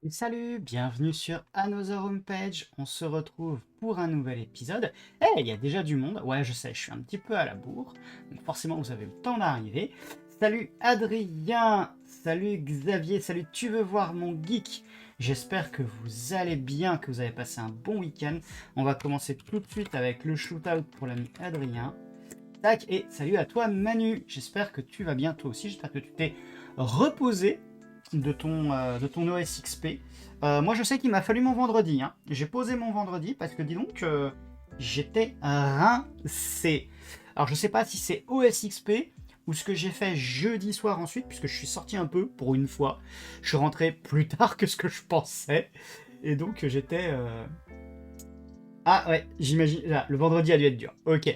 Salut, bienvenue sur Another Homepage. On se retrouve pour un nouvel épisode. Il y a déjà du monde. Ouais, je sais, je suis un petit peu à la bourre. Donc forcément, vous avez le temps d'arriver. Salut Adrien, salut Xavier, salut Tu veux voir mon geek. J'espère que vous allez bien, que vous avez passé un bon week-end. On va commencer tout de suite avec le shootout pour l'ami Adrien. Tac, et salut à toi Manu. J'espère que tu vas bien toi aussi. J'espère que tu t'es reposé de ton OS XP. Moi, je sais qu'il m'a fallu mon vendredi. Hein. J'ai posé mon vendredi parce que, dis donc, j'étais rincé. Alors, je sais pas si c'est OS XP ou ce que j'ai fait jeudi soir ensuite, puisque je suis sorti un peu pour une fois. Je suis rentré plus tard que ce que je pensais. Et donc, j'étais... Ah ouais, j'imagine... Là, le vendredi a dû être dur. Ok.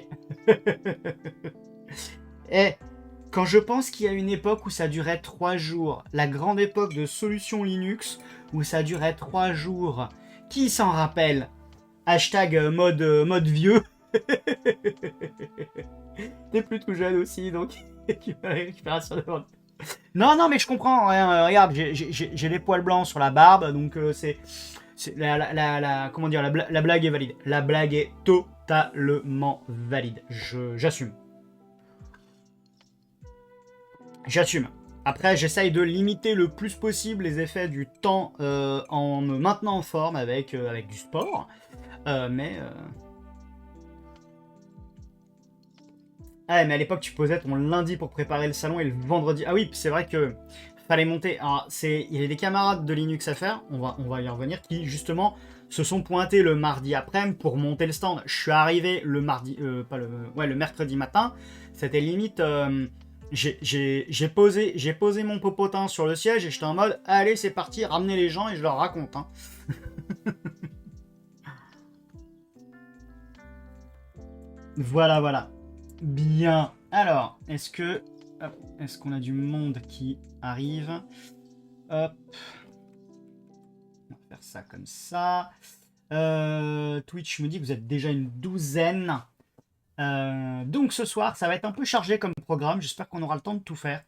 Et quand je pense qu'il y a une époque où ça durait 3 jours, la grande époque de solutions Linux, où ça durait 3 jours, qui s'en rappelle? Hashtag mode vieux. T'es plus tout jeune aussi, donc récupération de mode. Non, non, mais je comprends. Regarde, j'ai les poils blancs sur la barbe, donc comment dire, la blague est valide. La blague est totalement valide. J'assume. J'assume. Après, j'essaye de limiter le plus possible les effets du temps en me maintenant en forme avec du sport. Mais Ah, mais à l'époque, tu posais ton lundi pour préparer le salon et le vendredi. Ah oui, c'est vrai que fallait monter. Alors, il y avait des camarades de Linux à faire, on va y revenir, qui justement se sont pointés le mardi après-midi pour monter le stand. Je suis arrivé le mardi, le mercredi matin. C'était limite. J'ai posé mon popotin sur le siège et j'étais en mode allez, c'est parti, ramenez les gens et je leur raconte. Hein. Voilà, voilà. Bien. Alors, est-ce qu'on a du monde qui arrive? Hop. On va faire ça comme ça. Twitch me dit que vous êtes déjà une douzaine. Donc ce soir, ça va être un peu chargé comme programme. J'espère qu'on aura le temps de tout faire.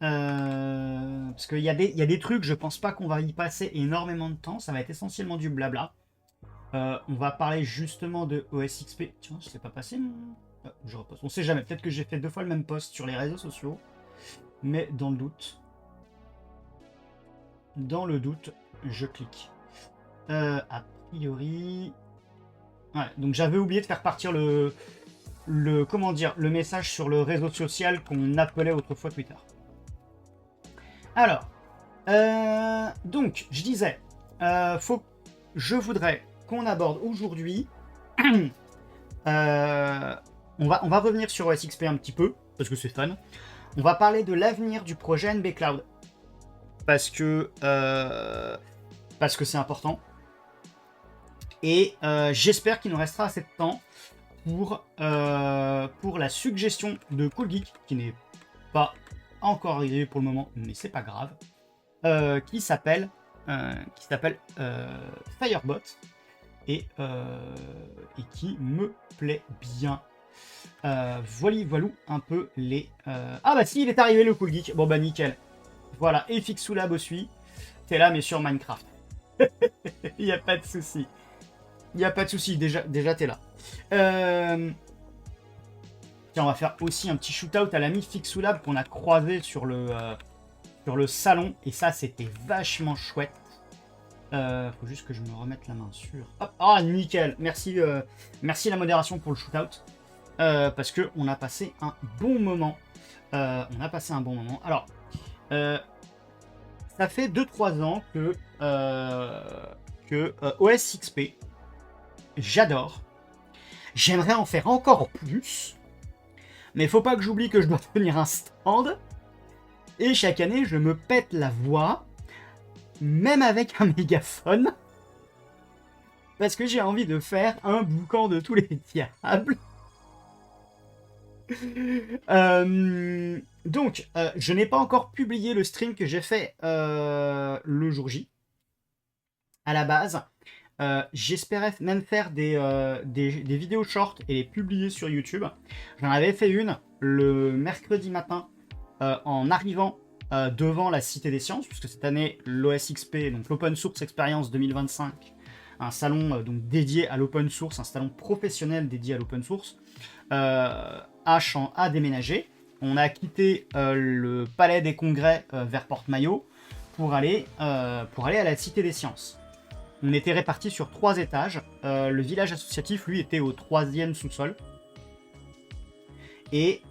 Parce qu'il y a des trucs, je pense pas qu'on va y passer énormément de temps. Ça va être essentiellement du blabla. On va parler justement de OS XP. Tiens, je sais pas passé. Je reposte. On sait jamais. Peut-être que j'ai fait 2 fois le même post sur les réseaux sociaux. Mais dans le doute, je clique. A priori. Ouais, donc j'avais oublié de faire partir le message sur le réseau social qu'on appelait autrefois Twitter. Alors, donc, je disais, je voudrais qu'on aborde aujourd'hui. On va revenir sur OS XP un petit peu, parce que c'est fun. On va parler de l'avenir du projet NB Cloud. Parce que c'est important. Et j'espère qu'il nous restera assez de temps pour la suggestion de Cool Geek, qui n'est pas encore arrivée pour le moment, mais c'est pas grave, qui s'appelle Firebot et qui me plaît bien. Voilou un peu les... Ah bah si, il est arrivé le Cool Geek. Bon bah nickel. Voilà, et Fixoulab aussi. T'es là mais sur Minecraft. Il n'y a pas de souci. Il n'y a pas de souci, déjà t'es là. Tiens, on va faire aussi un petit shootout à l'ami Fixoulab qu'on a croisé sur le salon. Et ça, c'était vachement chouette. Faut juste que je me remette la main sur... Hop, ah, nickel. Merci la modération pour le shootout. Parce qu'on a passé un bon moment. Alors, ça fait 2-3 ans que OS XP, j'adore. J'aimerais en faire encore plus. Mais faut pas que j'oublie que je dois tenir un stand. Et chaque année, je me pète la voix. Même avec un mégaphone. Parce que j'ai envie de faire un boucan de tous les diables. Donc, je n'ai pas encore publié le stream que j'ai fait le jour J. À la base, j'espérais même faire des vidéos short et les publier sur YouTube. J'en avais fait une le mercredi matin en arrivant devant la Cité des Sciences, puisque cette année, l'OSXP, donc l'Open Source Experience 2025, un salon donc dédié à l'open source, un salon professionnel dédié à l'open source, a déménagé. On a quitté le Palais des Congrès vers Porte-Maillot pour aller à la Cité des Sciences. On était répartis sur 3 étages. Le village associatif, lui, était au 3e sous-sol. Et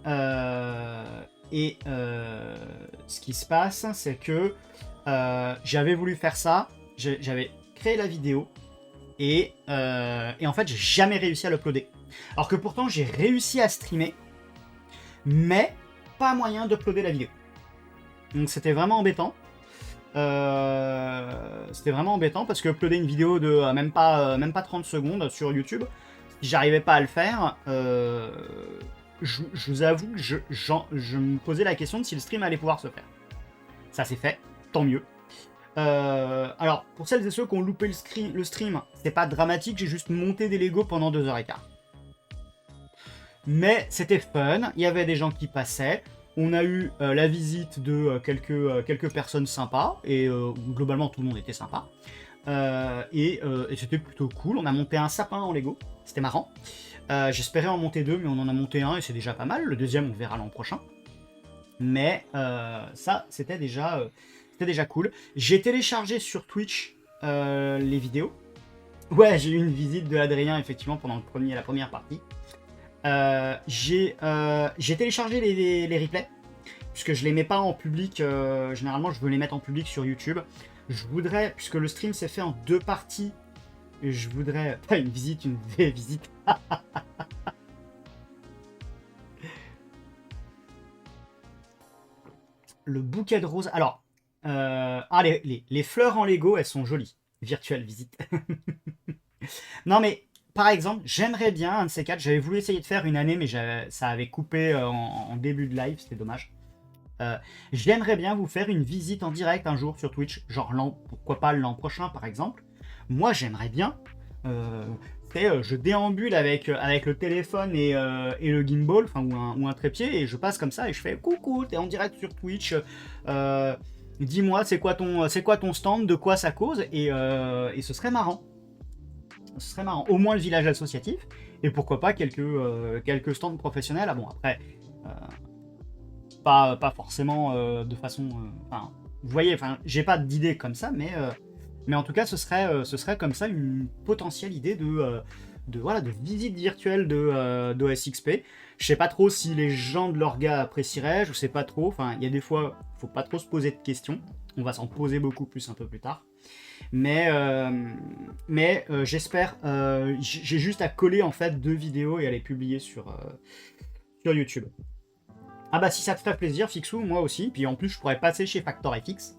ce qui se passe, c'est que j'avais voulu faire ça, j'avais créé la vidéo, et en fait, j'ai jamais réussi à l'uploader. Alors que pourtant, j'ai réussi à streamer, mais pas moyen d'uploader la vidéo. Donc c'était vraiment embêtant. C'était vraiment embêtant parce que uploader une vidéo de même pas 30 secondes sur YouTube, si j'arrivais pas à le faire, je vous avoue que je me posais la question de si le stream allait pouvoir se faire. Ça s'est fait, tant mieux. Alors, pour celles et ceux qui ont loupé le stream, c'est pas dramatique, j'ai juste monté des Lego pendant 2h15. Mais c'était fun, il y avait des gens qui passaient. On a eu la visite de quelques personnes sympas, et globalement tout le monde était sympa. Et c'était plutôt cool. On a monté un sapin en Lego, c'était marrant. J'espérais en monter 2, mais on en a monté un et c'est déjà pas mal. Le deuxième, on verra l'an prochain. Mais ça, c'était déjà cool. J'ai téléchargé sur Twitch les vidéos. Ouais, j'ai eu une visite de Adrien, effectivement, pendant la première partie. J'ai téléchargé les replays, puisque je les mets pas en public. Généralement, je veux les mettre en public sur YouTube. Je voudrais, puisque le stream s'est fait en 2 parties, je voudrais... Pas une vraie visite. Le bouquet de roses. Alors, les fleurs en Lego, elles sont jolies. Virtuelle visite. Non, mais... Par exemple, j'aimerais bien, un de ces 4, j'avais voulu essayer de faire une année, mais ça avait coupé en début de live, c'était dommage. J'aimerais bien vous faire une visite en direct un jour sur Twitch, genre pourquoi pas l'an prochain par exemple. Moi j'aimerais bien, je déambule avec le téléphone et le gimbal, enfin ou un trépied, et je passe comme ça et je fais coucou, t'es en direct sur Twitch, dis-moi c'est quoi ton stand, de quoi ça cause, et ce serait marrant. Ce serait marrant, au moins le village associatif, et pourquoi pas quelques stands professionnels. Ah bon, après, pas forcément de façon... vous voyez, j'ai pas d'idée comme ça, mais en tout cas, ce serait comme ça une potentielle idée de visite virtuelle d'OSXP. Je sais pas trop si les gens de l'orga apprécieraient, je sais pas trop, enfin, il y a des fois, faut pas trop se poser de questions, on va s'en poser beaucoup plus un peu plus tard. Mais j'espère, j'ai juste à coller en fait 2 vidéos et à les publier sur YouTube. Ah bah si ça te fait plaisir, Fixou, moi aussi. Puis en plus, je pourrais passer chez FactorFX.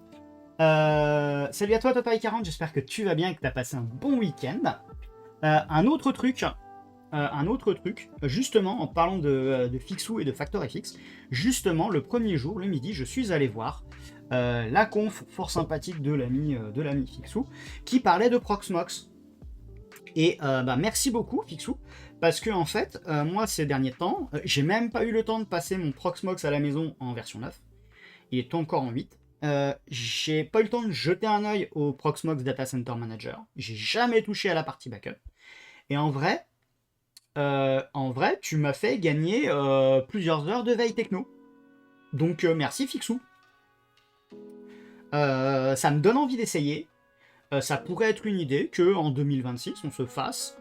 Salut à toi, Topai40, j'espère que tu vas bien et que tu as passé un bon week-end. Un autre truc, justement, en parlant de Fixou et de FactorFX, justement, le premier jour, le midi, je suis allé voir la conf fort sympathique de l'ami Fixou, qui parlait de Proxmox. Et merci beaucoup, Fixou, parce que en fait, moi, ces derniers temps, j'ai même pas eu le temps de passer mon Proxmox à la maison en version 9. Il est encore en 8. J'ai pas eu le temps de jeter un œil au Proxmox Data Center Manager. J'ai jamais touché à la partie backup. Et en vrai, tu m'as fait gagner plusieurs heures de veille techno. Donc merci, Fixou. Ça me donne envie d'essayer. Ça pourrait être une idée que en 2026 on se fasse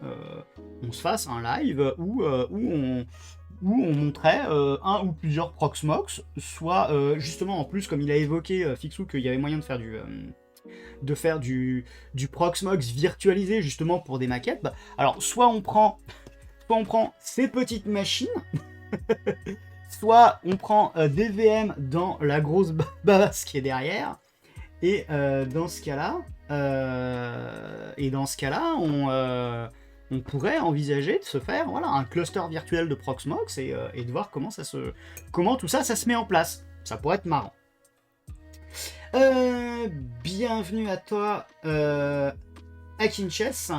un live où on montrait un ou plusieurs Proxmox, soit justement en plus comme il a évoqué Fixou qu'il y avait moyen de faire du Proxmox virtualisé justement pour des maquettes. Alors soit on prend ces petites machines, soit on prend des VM dans la grosse base qui est derrière. Et dans ce cas-là, on pourrait envisager de se faire un cluster virtuel de Proxmox et de voir comment tout ça se met en place. Ça pourrait être marrant. Bienvenue à toi, Akinchess.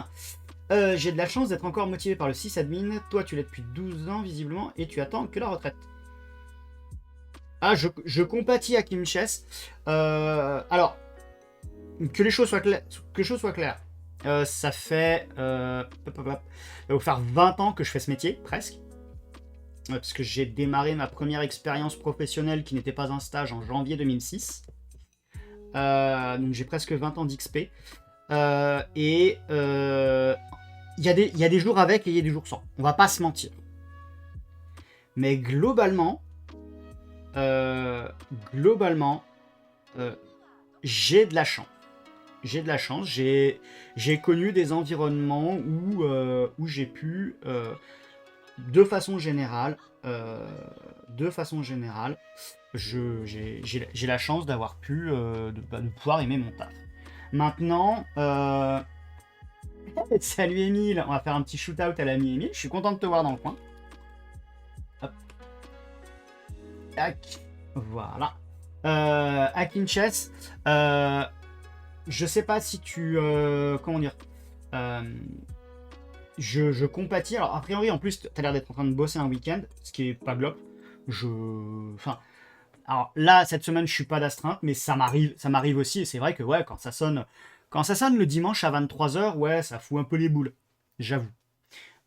J'ai de la chance d'être encore motivé par le sysadmin. Toi, tu l'es depuis 12 ans visiblement et tu attends que la retraite. Ah, je compatis à Kim Chess. Alors, que les choses soient claires. Que les choses soient claires. Ça fait... ça va faire 20 ans que je fais ce métier, presque. Parce que j'ai démarré ma première expérience professionnelle qui n'était pas un stage en janvier 2006. Donc j'ai presque 20 ans d'XP. Et il y a des jours avec et il y a des jours sans. On va pas se mentir. Mais globalement, j'ai de la chance. J'ai de la chance. J'ai connu des environnements où j'ai pu, de façon générale, j'ai la chance d'avoir pu, de pouvoir aimer mon taf. Maintenant, salut Emile, on va faire un petit shoot-out à l'ami Emile. Je suis content de te voir dans le coin. Hop. Tac. Voilà. Hacking Chess. Je sais pas si tu... comment dire je compatis. Alors, a priori, en plus, tu as l'air d'être en train de bosser un week-end, ce qui est pas glop. Enfin... Alors là, cette semaine, je suis pas d'astreinte, mais ça m'arrive aussi. Et c'est vrai que ouais, quand ça sonne le dimanche à 23h, ouais, ça fout un peu les boules. J'avoue.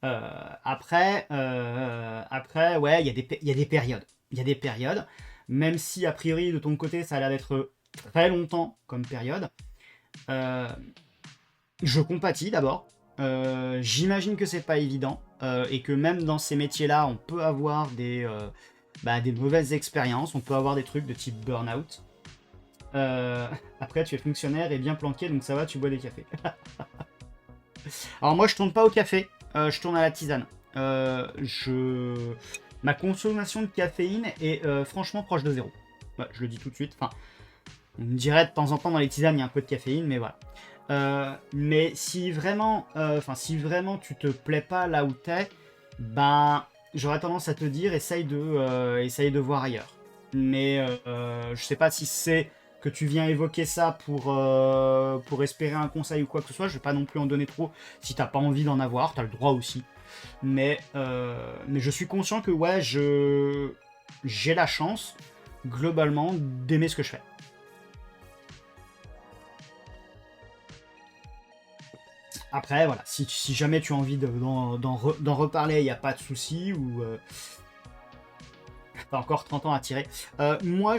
Après, ouais, il y a des périodes. Il y a des périodes. Même si, a priori, de ton côté, ça a l'air d'être très longtemps comme période. Je compatis d'abord. J'imagine que c'est pas évident. Et que même dans ces métiers-là, on peut avoir des mauvaises expériences. On peut avoir des trucs de type burn-out. Après, tu es fonctionnaire et bien planqué, donc ça va, tu bois des cafés. Alors moi, je tourne pas au café, je tourne à la tisane. Ma consommation de caféine est franchement proche de zéro. Ouais, je le dis tout de suite. Enfin, on me dirait de temps en temps dans les tisanes, il y a un peu de caféine, mais voilà. Mais si vraiment tu te plais pas là où t'es, ben j'aurais tendance à te dire essaye de voir ailleurs. Mais je sais pas si c'est que tu viens évoquer ça pour espérer un conseil ou quoi que ce soit. Je vais pas non plus en donner trop. Si t'as pas envie d'en avoir, t'as le droit aussi. Mais je suis conscient que ouais, j'ai la chance globalement d'aimer ce que je fais. Après, voilà, si jamais tu as envie d'en reparler, il n'y a pas de souci, ou t'as encore 30 ans à tirer. Moi,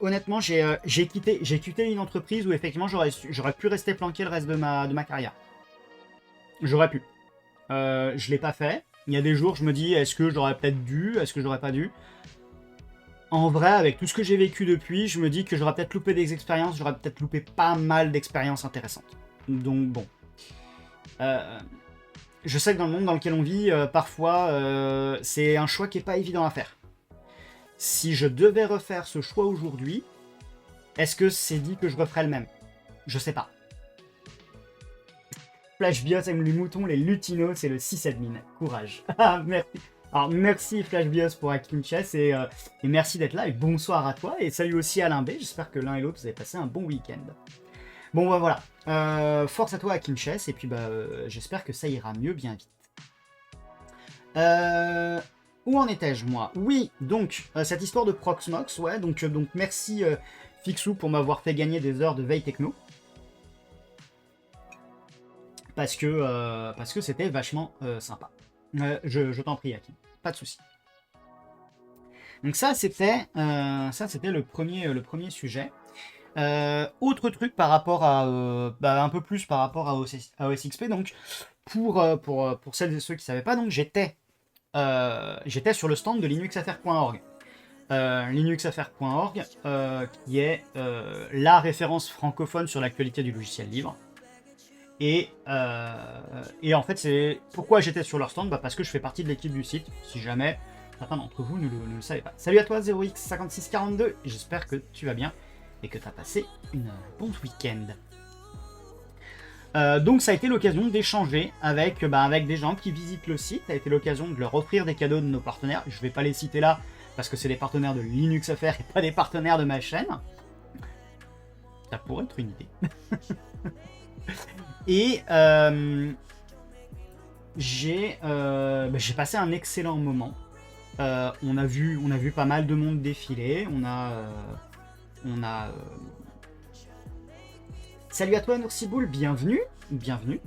honnêtement, j'ai quitté une entreprise où effectivement j'aurais pu rester planqué le reste de ma carrière. J'aurais pu. Je l'ai pas fait. Il y a des jours, je me dis, est-ce que j'aurais peut-être dû, est-ce que j'aurais pas dû. En vrai, avec tout ce que j'ai vécu depuis, je me dis que j'aurais peut-être loupé des expériences, j'aurais peut-être loupé pas mal d'expériences intéressantes. Donc bon. Je sais que dans le monde dans lequel on vit, parfois, c'est un choix qui est pas évident à faire. Si je devais refaire ce choix aujourd'hui, est-ce que c'est dit que je referais le même? Je sais pas. FlashBIOS aime les moutons, les lutinos, c'est le sysadmin. Courage. Merci. Alors merci FlashBIOS pour Hacking Chess et merci d'être là et bonsoir à toi et salut aussi à Alain B. J'espère que l'un et l'autre vous avez passé un bon week-end. Bon bah voilà, force à toi Hacking Chess et puis j'espère que ça ira mieux bien vite. Où en étais-je moi? Oui, donc cette histoire de Proxmox, ouais, donc merci Fixou pour m'avoir fait gagner des heures de veille techno. Parce que c'était vachement sympa. Je t'en prie, Hakim. Pas de souci. Donc ça, c'était le premier sujet. Autre truc par rapport à un peu plus par rapport à OSXP. Donc pour celles et ceux qui ne savaient pas, donc j'étais sur le stand de linuxaffaires.org. Linuxaffaires.org qui est la référence francophone sur l'actualité du logiciel libre. Et en fait, c'est pourquoi j'étais sur leur stand, parce que je fais partie de l'équipe du site, si jamais certains d'entre vous ne le savaient pas. Salut à toi 0x5642, j'espère que tu vas bien et que tu as passé une bon week-end. Donc ça a été l'occasion d'échanger avec des gens qui visitent le site, ça a été l'occasion de leur offrir des cadeaux de nos partenaires. Je ne vais pas les citer là, parce que c'est des partenaires de Linux Affaires et pas des partenaires de ma chaîne. Ça pourrait être une idée. Et j'ai passé un excellent moment. On a vu pas mal de monde défiler. Salut à toi Noursiboul, bienvenue. Bienvenue.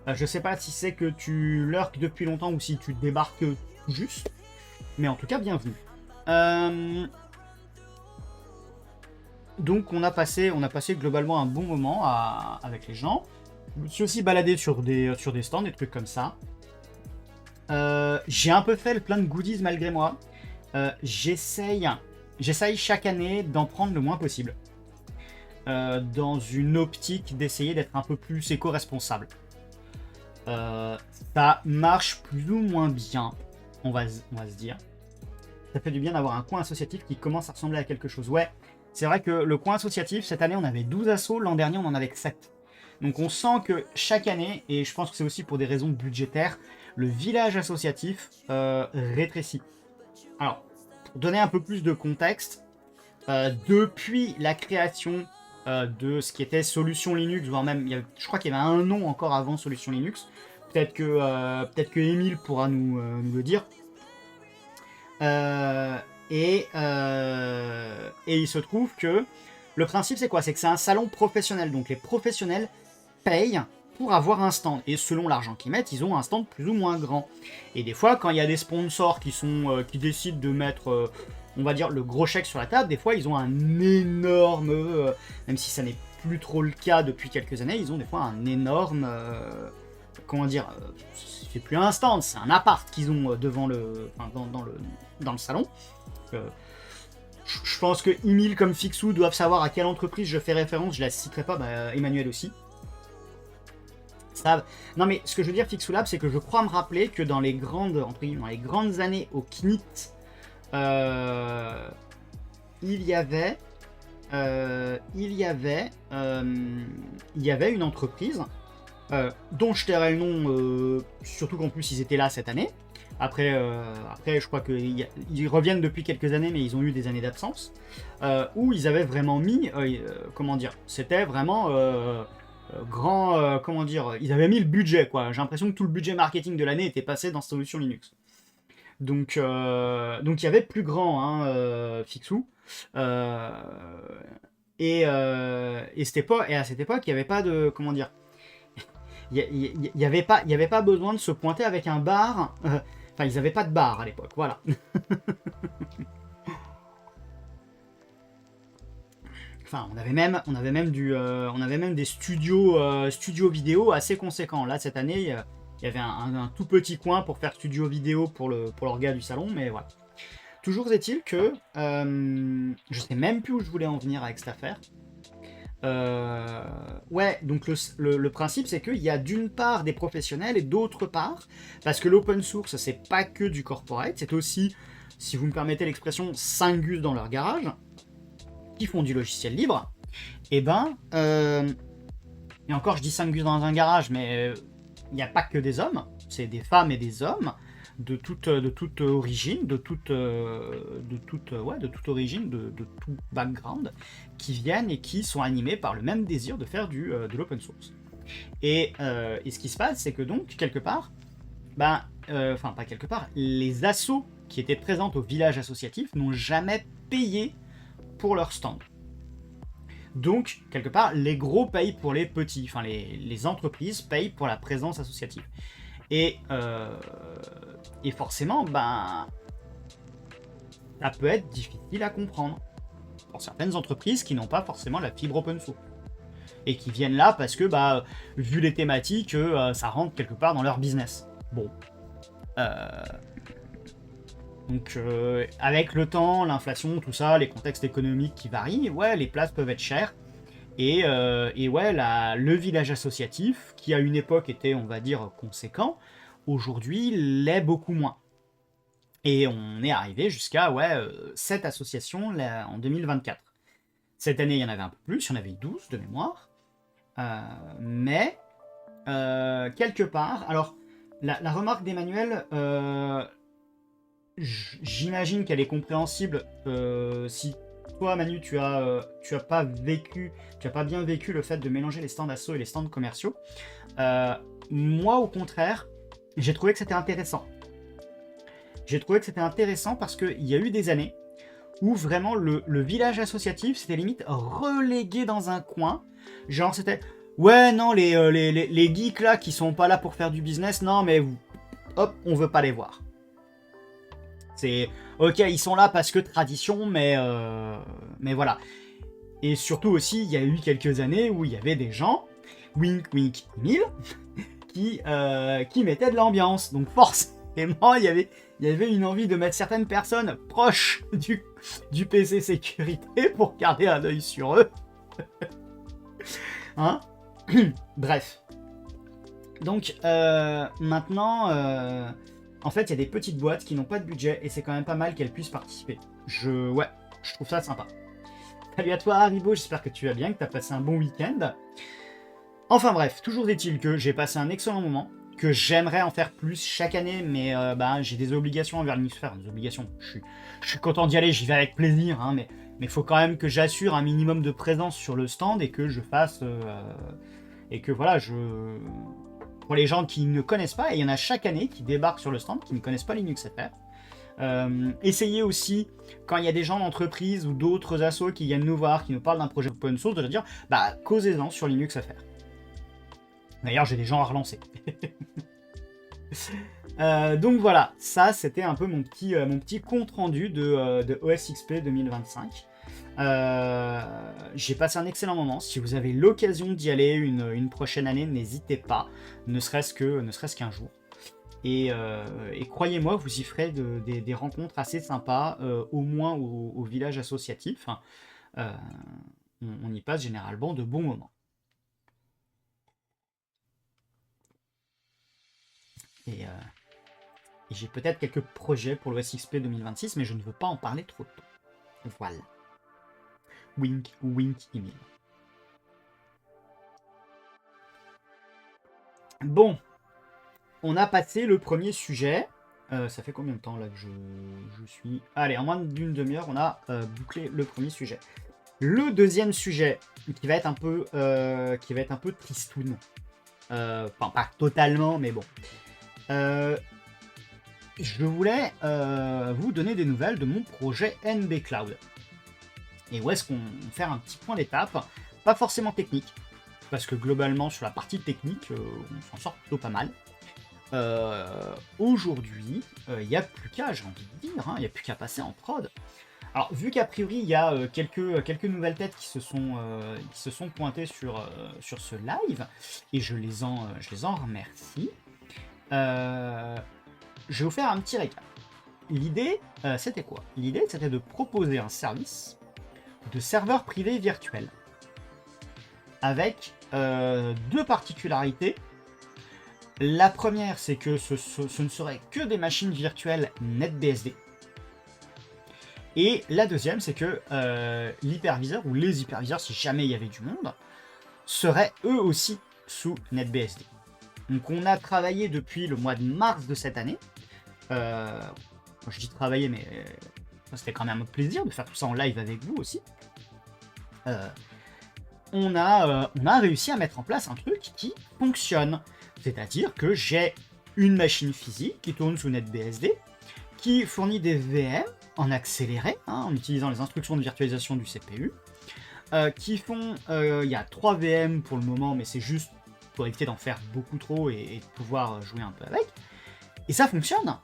Je sais pas si c'est que tu lurques depuis longtemps ou si tu débarques tout juste. Mais en tout cas, bienvenue. Donc on a passé globalement un bon moment avec les gens. Je me suis aussi baladé sur des stands, des trucs comme ça. J'ai un peu fait plein de goodies malgré moi. J'essaye chaque année d'en prendre le moins possible. Dans une optique d'essayer d'être un peu plus éco-responsable. Ça marche plus ou moins bien, on va se dire. Ça fait du bien d'avoir un coin associatif qui commence à ressembler à quelque chose. Ouais, c'est vrai que le coin associatif, cette année on avait 12 assos, l'an dernier on en avait 7. Donc on sent que chaque année, et je pense que c'est aussi pour des raisons budgétaires, le village associatif rétrécit. Alors, pour donner un peu plus de contexte, depuis la création de ce qui était Solution Linux, voire même, je crois qu'il y avait un nom encore avant Solution Linux, peut-être que Émile pourra nous le dire. Et il se trouve que le principe c'est quoi? C'est que c'est un salon professionnel, donc les professionnels payent pour avoir un stand, et selon l'argent qu'ils mettent, ils ont un stand plus ou moins grand. Et des fois, quand il y a des sponsors qui décident de mettre, on va dire, le gros chèque sur la table, des fois ils ont un énorme, même si ça n'est plus trop le cas depuis quelques années, ils ont des fois un énorme, comment dire, c'est plus un stand, c'est un appart qu'ils ont devant dans le salon. Je pense que Emile comme Fixou doivent savoir à quelle entreprise je fais référence, je la citerai pas, Emmanuel aussi. Non mais ce que je veux dire Fixou Lab, c'est que je crois me rappeler que dans les grandes années au CNIT, il y avait une entreprise dont je tairai le nom, surtout qu'en plus ils étaient là cette année. Après je crois qu'ils reviennent depuis quelques années, mais ils ont eu des années d'absence, où ils avaient vraiment mis, comment dire, c'était vraiment comment dire, ils avaient mis le budget, quoi. J'ai l'impression que tout le budget marketing de l'année était passé dans Solution Linux. Donc il y avait plus grand, hein, Fixou. Et à cette époque, il n'y avait pas de, comment dire, il y avait pas besoin de se pointer avec un bar. Enfin, ils n'avaient pas de bar à l'époque, voilà. Enfin, on avait même des studios vidéo assez conséquents. Là, cette année, il y avait un tout petit coin pour faire studio vidéo pour l'orga du salon, mais voilà. Toujours est-il que je sais même plus où je voulais en venir avec cette affaire. Ouais, donc le principe c'est qu'il y a d'une part des professionnels et d'autre part, parce que l'open source c'est pas que du corporate, c'est aussi, si vous me permettez l'expression, 5 gus dans leur garage, qui font du logiciel libre, et et encore je dis 5 gus dans un garage, mais il n'y a pas que des hommes, c'est des femmes et des hommes, de toute origine, de toute origine, de tout background, qui viennent et qui sont animés par le même désir de faire de l'open source. Et ce qui se passe, c'est que donc, quelque part, enfin pas quelque part, les assos qui étaient présentes au village associatif n'ont jamais payé pour leur stand. Donc, quelque part, les gros payent pour les petits, enfin les entreprises payent pour la présence associative. Et forcément, ça peut être difficile à comprendre pour certaines entreprises qui n'ont pas forcément la fibre open source et qui viennent là parce que, vu les thématiques, ça rentre quelque part dans leur business. Bon. Donc, avec le temps, l'inflation, tout ça, les contextes économiques qui varient, ouais, les places peuvent être chères. Et ouais, le village associatif, qui à une époque était, on va dire, conséquent, aujourd'hui l'est beaucoup moins. Et on est arrivé jusqu'à 7 associations là, en 2024. Cette année, il y en avait un peu plus, il y en avait 12 de mémoire. Mais, quelque part, alors, la remarque d'Emmanuel, j'imagine qu'elle est compréhensible si toi, Manu, tu as pas bien vécu le fait de mélanger les stands asso et les stands commerciaux. Moi, au contraire, j'ai trouvé que c'était intéressant. j'ai trouvé que c'était intéressant parce qu'il y a eu des années où vraiment le village associatif, c'était limite relégué dans un coin. Genre, c'était, ouais, non, les geeks là qui sont pas là pour faire du business, non, mais hop, on veut pas les voir. C'est, ok, ils sont là parce que tradition, mais voilà. Et surtout aussi, il y a eu quelques années où il y avait des gens, wink wink Emile, qui mettaient de l'ambiance. Donc forcément, il y avait une envie de mettre certaines personnes proches du PC sécurité pour garder un œil sur eux. Hein. Bref. Donc maintenant, en fait, il y a des petites boîtes qui n'ont pas de budget et c'est quand même pas mal qu'elles puissent participer. Ouais, je trouve ça sympa. Salut à toi Haribo, j'espère que tu vas bien, que tu as passé un bon week-end. Enfin bref, toujours est-il que j'ai passé un excellent moment, que j'aimerais en faire plus chaque année, mais j'ai des obligations envers Linux Faire, des obligations. Je suis content d'y aller, j'y vais avec plaisir, hein, mais il faut quand même que j'assure un minimum de présence sur le stand et que je fasse... et que voilà, pour les gens qui ne connaissent pas, et il y en a chaque année qui débarquent sur le stand, qui ne connaissent pas Linux FR, essayez aussi, quand il y a des gens d'entreprise ou d'autres assos qui viennent nous voir, qui nous parlent d'un projet open source, de leur dire, causez-en sur Linux FR. D'ailleurs, j'ai des gens à relancer. Donc voilà, ça c'était un peu mon petit compte rendu de OSXP 2025. J'ai passé un excellent moment. Si vous avez l'occasion d'y aller une prochaine année, n'hésitez pas, ne serait-ce qu'un jour. Et croyez-moi, vous y ferez des rencontres assez sympas, au moins au village associatif. On y passe généralement de bons moments. Et j'ai peut-être quelques projets pour le SXP 2026, mais je ne veux pas en parler trop tôt. Voilà. Wink, wink, Emile. Bon. On a passé le premier sujet. Ça fait combien de temps là que je suis... Allez, en moins d'une demi-heure, on a bouclé le premier sujet. Le deuxième sujet, qui va être un peu tristoun. Enfin, pas totalement, mais bon. Je voulais vous donner des nouvelles de mon projet NB Cloud. Et où est-ce qu'on va faire un petit point d'étape, pas forcément technique, parce que globalement, sur la partie technique, on s'en sort plutôt pas mal. Aujourd'hui, il n'y a plus qu'à, j'ai envie de dire, il n'y a plus qu'à passer en prod. Alors, vu qu'a priori, il y a quelques nouvelles têtes qui se sont pointées sur ce live, et je les en remercie, je vais vous faire un petit récap. L'idée, c'était quoi? L'idée, c'était de proposer un service de serveur privé virtuel, avec deux particularités. La première, c'est que ce ne serait que des machines virtuelles NetBSD. Et la deuxième, c'est que l'hyperviseur, ou les hyperviseurs, si jamais il y avait du monde, seraient eux aussi sous NetBSD. Donc on a travaillé depuis le mois de mars de cette année. Je dis travailler, mais c'était quand même un plaisir de faire tout ça en live avec vous aussi. On a réussi à mettre en place un truc qui fonctionne. C'est-à-dire que j'ai une machine physique qui tourne sous NetBSD, qui fournit des VM en accéléré, en utilisant les instructions de virtualisation du CPU, qui font... Il y a 3 VM pour le moment, mais c'est juste pour éviter d'en faire beaucoup trop et de pouvoir jouer un peu avec. Et ça fonctionne.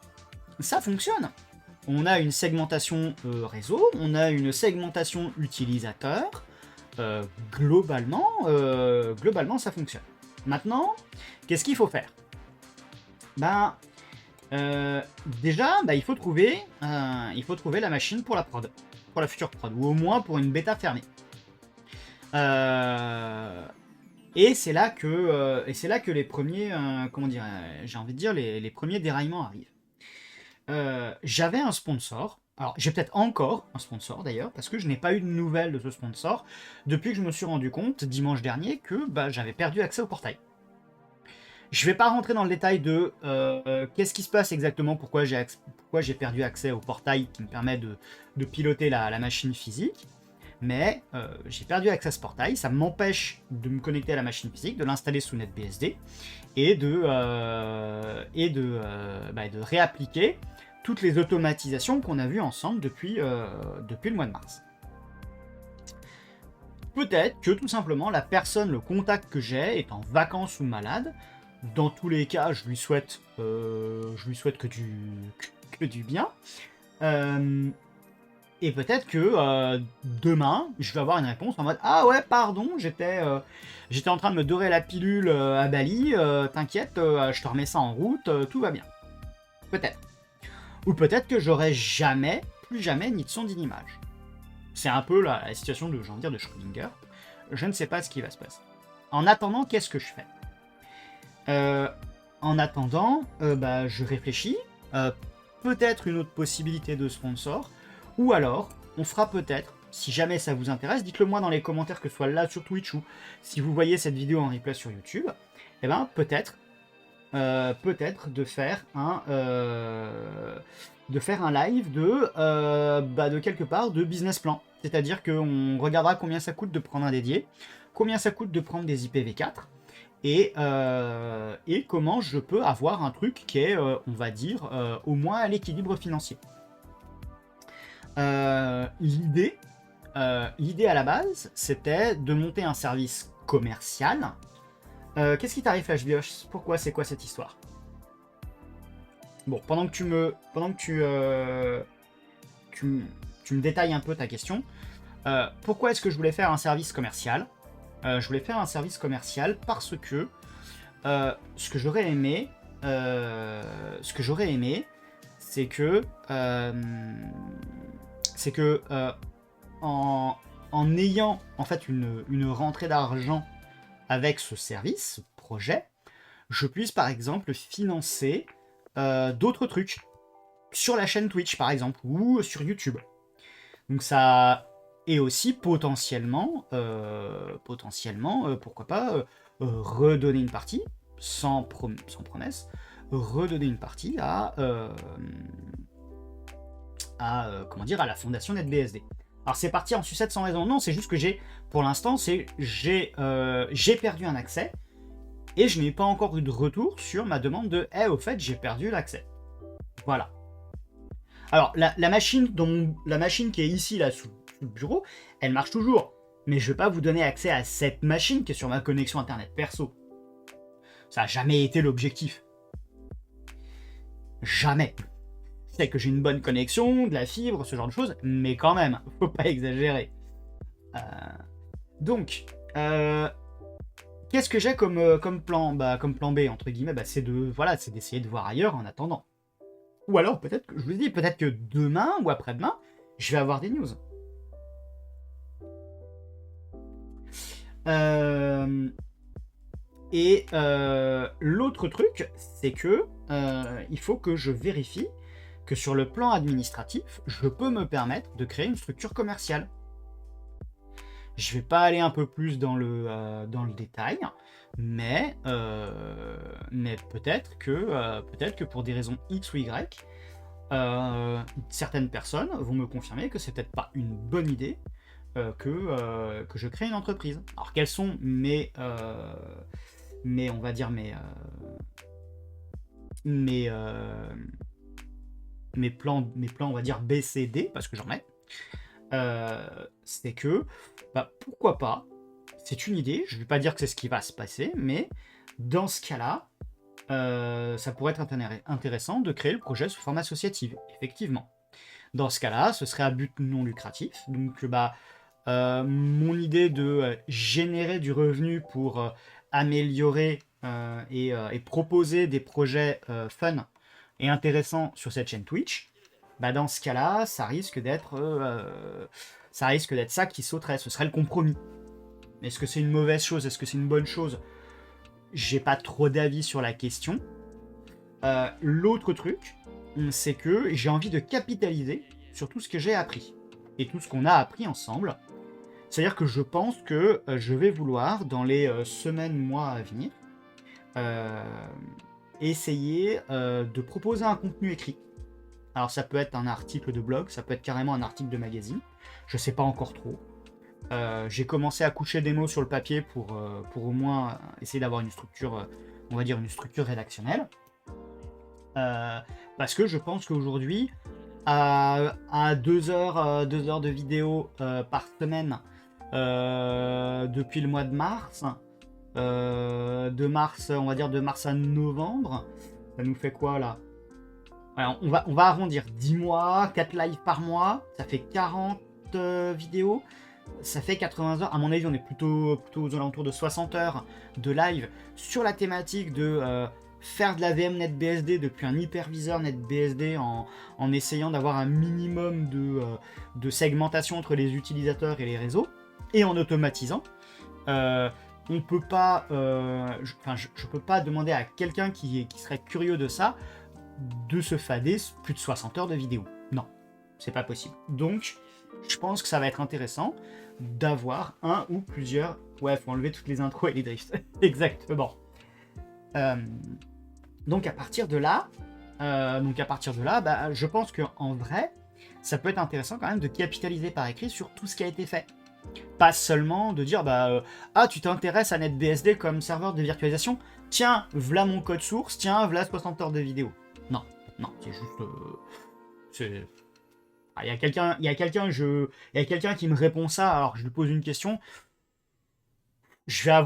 Ça fonctionne. On a une segmentation réseau, on a une segmentation utilisateur. Globalement, ça fonctionne. Maintenant, qu'est-ce qu'il faut faire? Déjà, il faut trouver la machine pour la prod, pour la future prod, ou au moins pour une bêta fermée. Et c'est là que les premiers, j'ai envie de dire, les premiers déraillements arrivent. J'avais un sponsor. Alors, j'ai peut-être encore un sponsor d'ailleurs, parce que je n'ai pas eu de nouvelles de ce sponsor depuis que je me suis rendu compte dimanche dernier que j'avais perdu accès au portail. Je ne vais pas rentrer dans le détail de qu'est-ce qui se passe exactement, pourquoi j'ai perdu accès au portail qui me permet de piloter la machine physique, mais j'ai perdu accès à ce portail, ça m'empêche de me connecter à la machine physique, de l'installer sous NetBSD et de réappliquer toutes les automatisations qu'on a vues ensemble depuis le mois de mars. Peut-être que tout simplement la personne, le contact que j'ai est en vacances ou malade. Dans tous les cas, je lui souhaite que du bien. Et peut-être que demain, je vais avoir une réponse en mode ah ouais, pardon, j'étais en train de me dorer la pilule à Bali, t'inquiète, je te remets ça en route, tout va bien. Peut-être. Ou peut-être que j'aurai plus jamais ni de son ni d'image. C'est un peu la situation de Schrödinger. Je ne sais pas ce qui va se passer. En attendant, qu'est-ce que je fais En attendant, je réfléchis. Peut-être une autre possibilité de sponsor. Ou alors, on fera peut-être, si jamais ça vous intéresse, dites-le moi dans les commentaires, que ce soit là sur Twitch ou si vous voyez cette vidéo en replay sur YouTube, eh ben peut-être de faire un live de quelque part de business plan. C'est-à-dire qu'on regardera combien ça coûte de prendre un dédié, combien ça coûte de prendre des IPv4, et comment je peux avoir un truc qui est, on va dire, au moins à l'équilibre financier. L'idée à la base, c'était de monter un service commercial. Qu'est-ce qui t'arrive, FlashBioche? Pourquoi? C'est quoi cette histoire? Bon, pendant que tu me détailles un peu ta question, pourquoi est-ce que je voulais faire un service commercial? Je voulais faire un service commercial parce que ce que j'aurais aimé, c'est que en ayant en fait une rentrée d'argent avec ce service, ce projet, je puisse par exemple financer d'autres trucs sur la chaîne Twitch par exemple ou sur YouTube. Donc ça, et aussi potentiellement pourquoi pas redonner une partie sans promesse, redonner une partie à la fondation NetBSD. Alors c'est parti en sucette sans raison. Non, c'est juste que pour l'instant, j'ai perdu un accès et je n'ai pas encore eu de retour sur ma demande de au fait, j'ai perdu l'accès. Voilà. Alors la machine qui est ici là sous le bureau, elle marche toujours. Mais je ne vais pas vous donner accès à cette machine qui est sur ma connexion internet perso. Ça n'a jamais été l'objectif. Jamais. C'est que j'ai une bonne connexion, de la fibre, ce genre de choses, mais quand même, faut pas exagérer. Donc, qu'est-ce que j'ai comme plan B, entre guillemets, c'est d'essayer de voir ailleurs en attendant. Ou alors, peut-être que, je vous dis, peut-être que demain ou après-demain, je vais avoir des news. L'autre truc, c'est que il faut que je vérifie que sur le plan administratif, je peux me permettre de créer une structure commerciale. Je vais pas aller un peu plus dans le détail, mais peut-être que pour des raisons X ou Y, certaines personnes vont me confirmer que c'est peut-être pas une bonne idée que je crée une entreprise. Alors quels sont mes plans, on va dire B, C, D, parce que j'en ai, c'est que, pourquoi pas, c'est une idée, je ne vais pas dire que c'est ce qui va se passer, mais dans ce cas-là, ça pourrait être intéressant de créer le projet sous forme associative, effectivement. Dans ce cas-là, ce serait à but non lucratif, donc mon idée de générer du revenu pour améliorer et proposer des projets fun et intéressant sur cette chaîne Twitch, dans ce cas-là, ça risque d'être ça qui sauterait, ce serait le compromis. Est-ce que c'est une mauvaise chose? Est-ce que c'est une bonne chose? J'ai pas trop d'avis sur la question. L'autre truc, c'est que j'ai envie de capitaliser sur tout ce que j'ai appris et tout ce qu'on a appris ensemble. C'est-à-dire que je pense que je vais vouloir, dans les semaines, mois à venir, essayer de proposer un contenu écrit. Alors ça peut être un article de blog, ça peut être carrément un article de magazine, je sais pas encore trop. J'ai commencé à coucher des mots sur le papier pour au moins essayer d'avoir une structure, on va dire une structure rédactionnelle. Parce que je pense qu'aujourd'hui, à 2 heures de vidéo par semaine depuis le mois de mars, on va dire de mars à novembre, ça nous fait quoi là? Alors, on va arrondir 10 mois, 4 lives par mois, ça fait 40 vidéos, ça fait 80 heures. À mon avis, on est plutôt aux alentours de 60 heures de live sur la thématique de faire de la VM NetBSD depuis un hyperviseur NetBSD en essayant d'avoir un minimum de segmentation entre les utilisateurs et les réseaux, et en automatisant. On peut pas, je peux pas demander à quelqu'un qui serait curieux de ça de se fader plus de 60 heures de vidéo. Non, c'est pas possible. Donc, je pense que ça va être intéressant d'avoir un ou plusieurs... Ouais, faut enlever toutes les intros et les drifts. Exactement. Donc à partir de là, bah, je pense qu'en vrai, ça peut être intéressant quand même de capitaliser par écrit sur tout ce qui a été fait. Pas seulement de dire, ah, tu t'intéresses à NetBSD comme serveur de virtualisation, tiens, v'là mon code source, tiens, v'là 60 heures de vidéo. Non, c'est juste... Il y a quelqu'un qui me répond ça, alors je lui pose une question, ça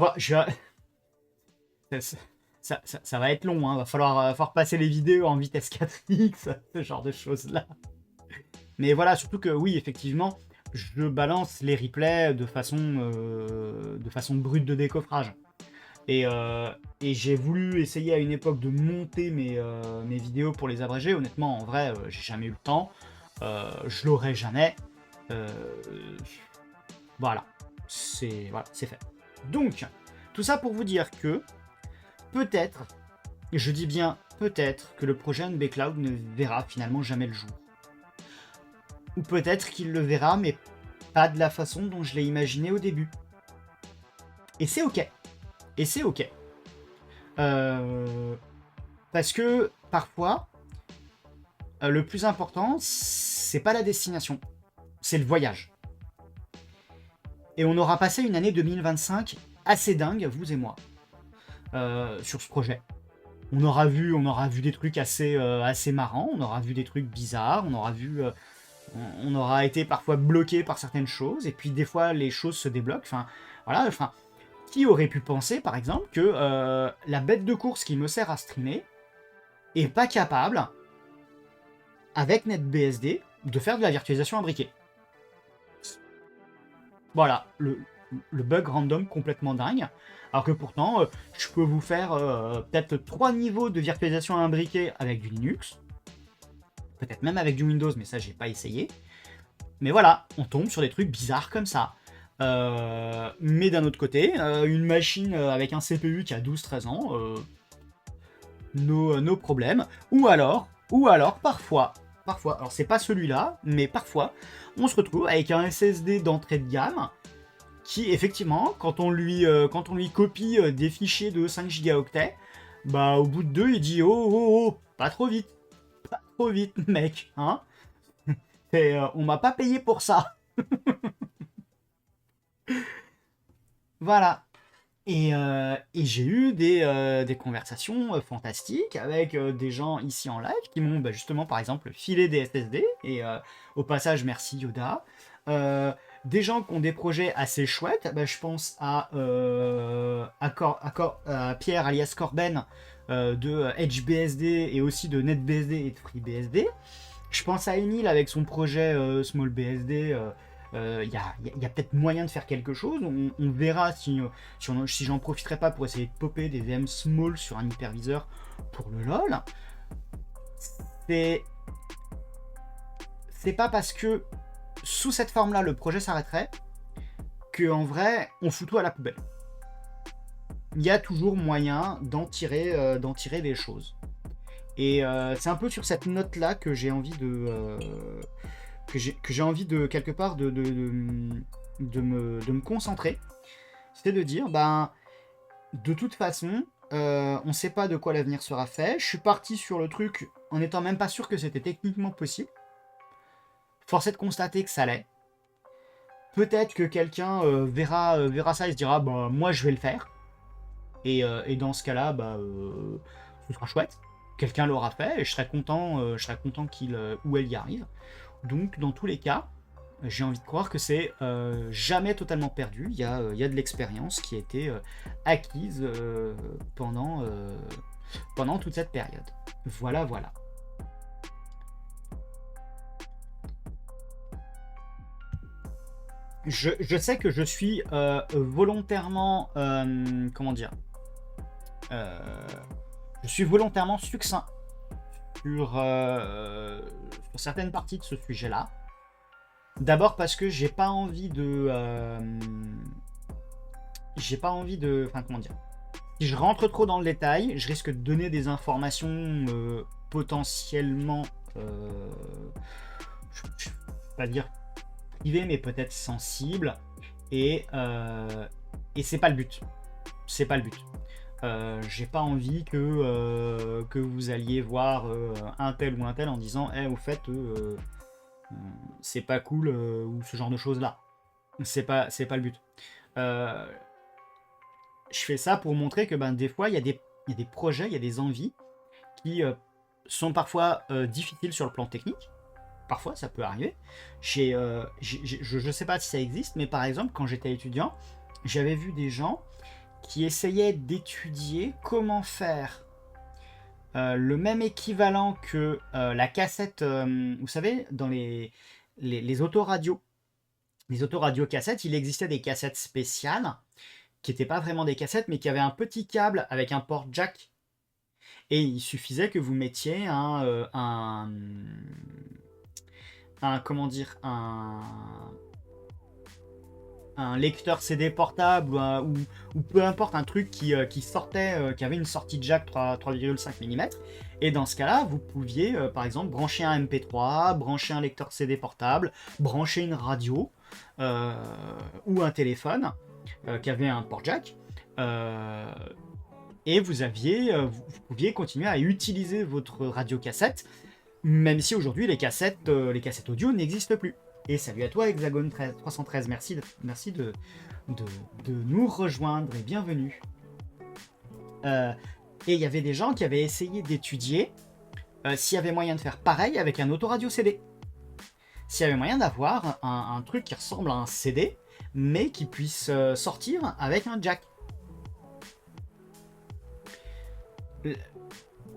va être long, hein. Va falloir passer les vidéos en vitesse 4x, ce genre de choses-là. Mais voilà, surtout que oui, effectivement, je balance les replays de façon brute de décoffrage. Et j'ai voulu essayer à une époque de monter mes vidéos pour les abréger. Honnêtement, en vrai, j'ai jamais eu le temps. Je l'aurai jamais. Voilà, c'est fait. Donc, tout ça pour vous dire que peut-être, je dis bien peut-être, que le projet NB Cloud ne verra finalement jamais le jour. Ou peut-être qu'il le verra, mais pas de la façon dont je l'ai imaginé au début. Et c'est ok. Parce que parfois, le plus important, c'est pas la destination, c'est le voyage. Et on aura passé une année 2025 assez dingue, vous et moi, sur ce projet. On aura vu des trucs assez marrants, on aura vu des trucs bizarres, on aura été parfois bloqué par certaines choses, et puis des fois les choses se débloquent. Qui aurait pu penser, par exemple, que la bête de course qui me sert à streamer est pas capable, avec NetBSD, de faire de la virtualisation imbriquée. Voilà, le bug random complètement dingue. Alors que pourtant, je peux vous faire peut-être 3 niveaux de virtualisation imbriquée avec du Linux. Peut-être même avec du Windows, mais ça, j'ai pas essayé. Mais voilà, on tombe sur des trucs bizarres comme ça. Mais d'un autre côté, une machine avec un CPU qui a 12-13 ans, nos problèmes. Ou alors, parfois, alors c'est pas celui-là, mais parfois, on se retrouve avec un SSD d'entrée de gamme qui, effectivement, quand on lui copie des fichiers de 5 gigaoctets, bah au bout de 2, il dit oh, pas trop vite, mec, hein. Et, on m'a pas payé pour ça. Voilà. Et j'ai eu des conversations fantastiques avec des gens ici en live qui m'ont justement, par exemple, filé des SSD. Et au passage, merci Yoda. Des gens qui ont des projets assez chouettes. Je pense à Pierre alias Corben de EdgeBSD et aussi de NetBSD et de FreeBSD. Je pense à Emile avec son projet SmallBSD. Il y a peut-être moyen de faire quelque chose. On verra si j'en profiterai pas pour essayer de popper des VM small sur un hyperviseur pour le LOL. C'est pas parce que sous cette forme-là le projet s'arrêterait que en vrai on fout tout à la poubelle. Il y a toujours moyen d'en tirer des choses. Et c'est un peu sur cette note-là que j'ai envie de quelque part de me concentrer. C'est de dire, de toute façon, on sait pas de quoi l'avenir sera fait. Je suis parti sur le truc en étant même pas sûr que c'était techniquement possible. Force est de constater que ça l'est. Peut-être que quelqu'un verra ça et se dira, moi je vais le faire. Et dans ce cas-là, ce sera chouette. quelqu'un l'aura fait et je serais content qu'il ou elle y arrive. Donc dans tous les cas, j'ai envie de croire que c'est jamais totalement perdu. Il y a de l'expérience qui a été acquise pendant toute cette période. Voilà, voilà. Je sais que je suis volontairement, comment dire, euh, je suis volontairement succinct sur certaines parties de ce sujet-là. D'abord parce que enfin comment dire, si je rentre trop dans le détail, je risque de donner des informations potentiellement, je vais pas dire privées, mais peut-être sensibles, et c'est pas le but. C'est pas le but. J'ai pas envie que vous alliez voir un tel ou un tel en disant au fait c'est pas cool ou ce genre de choses là. C'est pas le but. Euh, je fais ça pour montrer que des fois il y a des projets, il y a des envies qui sont parfois difficiles sur le plan technique. Parfois ça peut arriver. Je sais pas si ça existe, mais par exemple quand j'étais étudiant, j'avais vu des gens qui essayaient d'étudier comment faire le même équivalent que la cassette, vous savez, dans les autoradios. Les autoradios cassettes, il existait des cassettes spéciales qui n'étaient pas vraiment des cassettes, mais qui avaient un petit câble avec un port jack. Et il suffisait que vous mettiez comment dire, un lecteur CD portable ou peu importe, un truc qui sortait, qui avait une sortie jack 3,5 mm. Et dans ce cas-là, vous pouviez par exemple brancher un MP3, brancher un lecteur CD portable, brancher une radio ou un téléphone qui avait un port jack. Et vous pouviez continuer à utiliser votre radiocassette, même si aujourd'hui les cassettes audio n'existent plus. Et salut à toi Hexagone 313, merci de nous rejoindre et bienvenue. Et il y avait des gens qui avaient essayé d'étudier s'il y avait moyen de faire pareil avec un autoradio CD. S'il y avait moyen d'avoir un truc qui ressemble à un CD, mais qui puisse sortir avec un jack.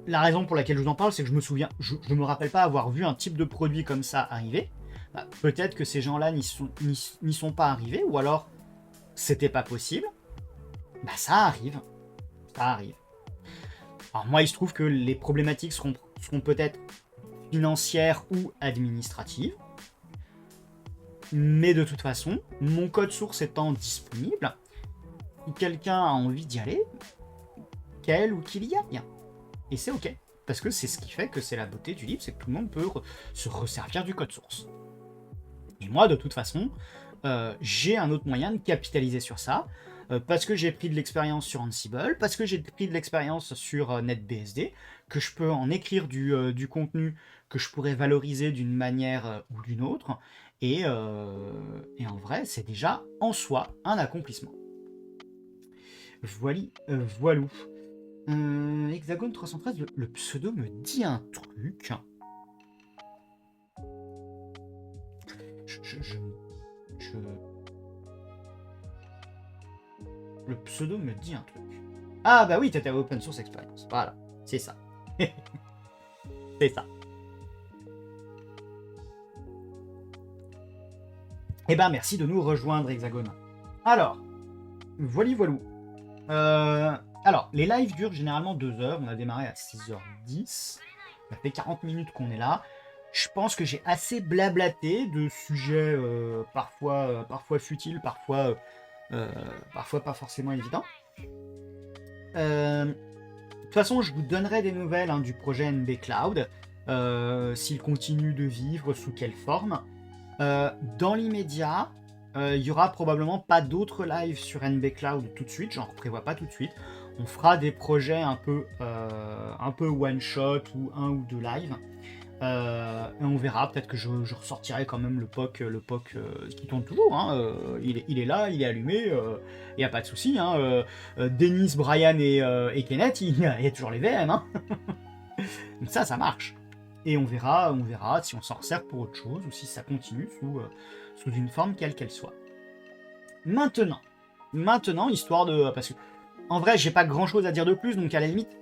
La raison pour laquelle je vous en parle, c'est que je me rappelle pas avoir vu un type de produit comme ça arriver. Peut-être que ces gens-là n'y sont pas arrivés, ou alors c'était pas possible. Ça arrive. Ça arrive. Alors moi, il se trouve que les problématiques seront peut-être financières ou administratives. Mais de toute façon, mon code source étant disponible, si quelqu'un a envie d'y aller, qu'elle ou qu'il y aille. Et c'est ok. Parce que c'est ce qui fait que c'est la beauté du livre, c'est que tout le monde peut se resservir du code source. Et moi, de toute façon, j'ai un autre moyen de capitaliser sur ça, parce que j'ai pris de l'expérience sur Ansible, parce que j'ai pris de l'expérience sur NetBSD, que je peux en écrire du contenu que je pourrais valoriser d'une manière ou d'une autre, et en vrai, c'est déjà en soi un accomplissement. Voilou. Hexagone 313, le pseudo me dit un truc. Le pseudo me dit un truc. Ah bah oui, t'étais à Open Source Experience. Voilà, c'est ça. C'est ça. Eh ben merci de nous rejoindre, Hexagone. Alors, voilou. Alors, les lives durent généralement 2 heures. On a démarré à 6h10. Ça fait 40 minutes qu'on est là. Je pense que j'ai assez blablaté de sujets parfois futiles, parfois pas forcément évidents. De toute façon, je vous donnerai des nouvelles du projet NB Cloud, s'il continue de vivre, sous quelle forme. Dans l'immédiat, il y aura probablement pas d'autres lives sur NB Cloud tout de suite, j'en prévois pas tout de suite. On fera des projets un peu one shot ou 1 ou 2 lives. Et on verra, peut-être que je ressortirai quand même le POC qui tourne toujours, il est là, il est allumé, il n'y a pas de souci. Denis, Brian et Kenneth, il y a toujours les VM. Donc ça marche. Et on verra si on s'en resserre pour autre chose ou si ça continue sous une forme quelle qu'elle soit. Maintenant, histoire de... Parce que, en vrai, j'ai pas grand-chose à dire de plus, donc à la limite,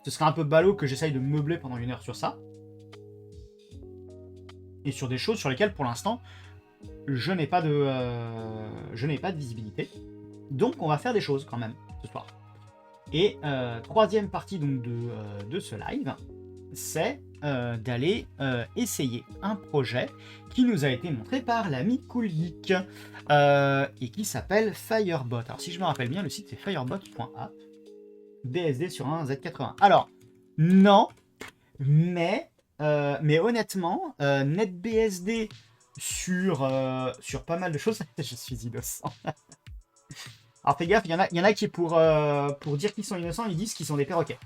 ce serait un peu ballot que j'essaye de meubler pendant 1 heure sur ça. Et sur des choses sur lesquelles, pour l'instant, je n'ai pas de visibilité. Donc, on va faire des choses quand même, ce soir. Et troisième partie donc de ce live, c'est d'aller essayer un projet qui nous a été montré par l'ami Cool Geek et qui s'appelle Firebot. Alors si je me rappelle bien, le site c'est firebot.app, BSD sur un Z80. Alors non, mais honnêtement, NetBSD sur pas mal de choses, je suis innocent. Alors fais gaffe, il y en a qui pour dire qu'ils sont innocents, ils disent qu'ils sont des perroquets.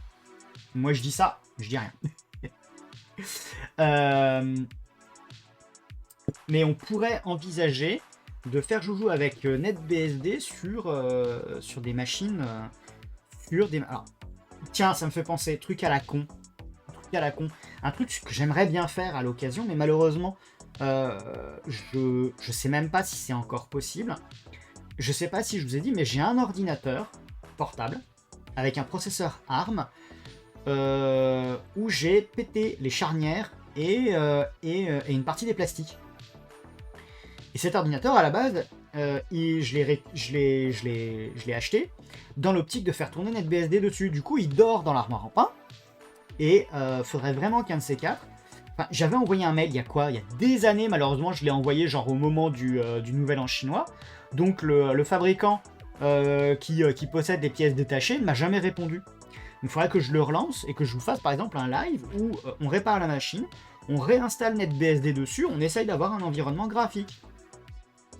Moi je dis ça, je dis rien. Mais on pourrait envisager de faire joujou avec NetBSD sur des machines. Alors, tiens, ça me fait penser, truc à la con. Un truc que j'aimerais bien faire à l'occasion, mais malheureusement, je sais même pas si c'est encore possible. Je sais pas si je vous ai dit, mais j'ai un ordinateur portable avec un processeur ARM où j'ai pété les charnières et une partie des plastiques. Et cet ordinateur, à la base, je l'ai acheté dans l'optique de faire tourner NetBSD dessus. Du coup, il dort dans l'armoire en pain. Et faudrait vraiment qu'un de ces quatre... Enfin, j'avais envoyé un mail il y a des années, malheureusement, je l'ai envoyé genre au moment du Nouvel An chinois. Donc le fabricant qui possède des pièces détachées ne m'a jamais répondu. Il faudrait que je le relance et que je vous fasse par exemple un live où on répare la machine, on réinstalle NetBSD dessus, on essaye d'avoir un environnement graphique.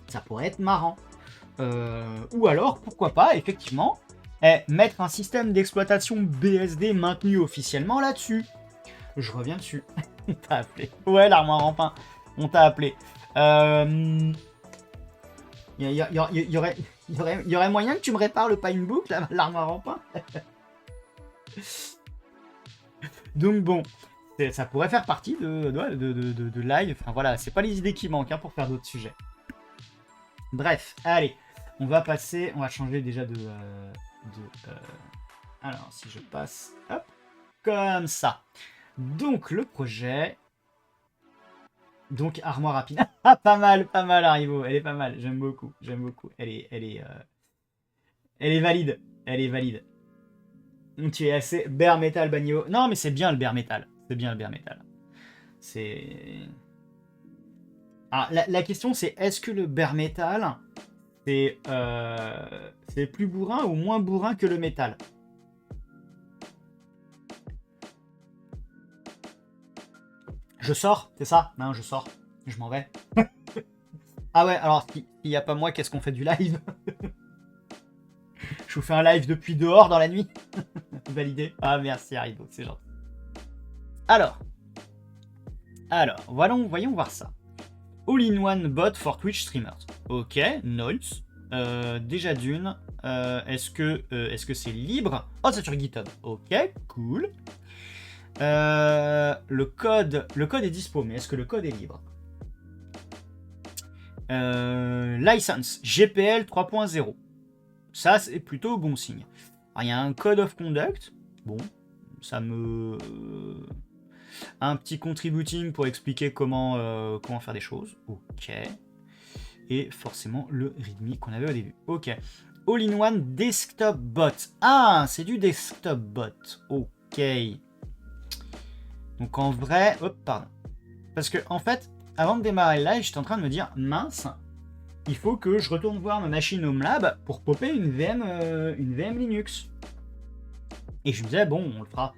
Ça pourrait être marrant. Ou alors, pourquoi pas, effectivement, mettre un système d'exploitation BSD maintenu officiellement là-dessus. Je reviens dessus. On t'a appelé. Ouais, l'armoire en pain. On t'a appelé. Il y aurait moyen que tu me répares le Pinebook, l'armoire en pain. Donc bon, ça pourrait faire partie de live. Enfin voilà, c'est pas les idées qui manquent pour faire d'autres sujets. Bref, allez, on va changer déjà alors si je passe, hop, comme ça. Donc le projet, donc armoire rapide. Ah pas mal Arrivo, elle est pas mal, j'aime beaucoup. Elle est valide. Tu es assez bare metal bagno. Non mais c'est bien le bare metal. C'est... Ah, la question c'est est-ce que le bare metal c'est plus bourrin ou moins bourrin que le métal? Je sors, c'est ça? Non, je sors. Je m'en vais. Ah ouais, alors s'il n'y a pas moi, qu'est-ce qu'on fait du live? Je vous fais un live depuis dehors dans la nuit. Validé. Ah merci Haribo, c'est gentil. Alors, voyons voir ça. All-in-one bot for Twitch streamers. Ok, notes. Déjà d'une, est-ce que c'est libre? Oh, c'est sur GitHub. Ok, cool. Le code est dispo, mais est-ce que le code est libre? License GPL 3.0. Ça, c'est plutôt bon signe. Il y a un code of conduct. Bon, ça me... un petit contributing pour expliquer comment faire des choses. Ok. Et forcément, le readme qu'on avait au début. Ok. All-in-one desktop bot. Ah, c'est du desktop bot. Ok. Donc en vrai... Hop, pardon. Parce que en fait, avant de démarrer le live, j'étais en train de me dire, mince, il faut que je retourne voir ma machine Home Lab pour popper une VM Linux. Et je me disais, bon, on le fera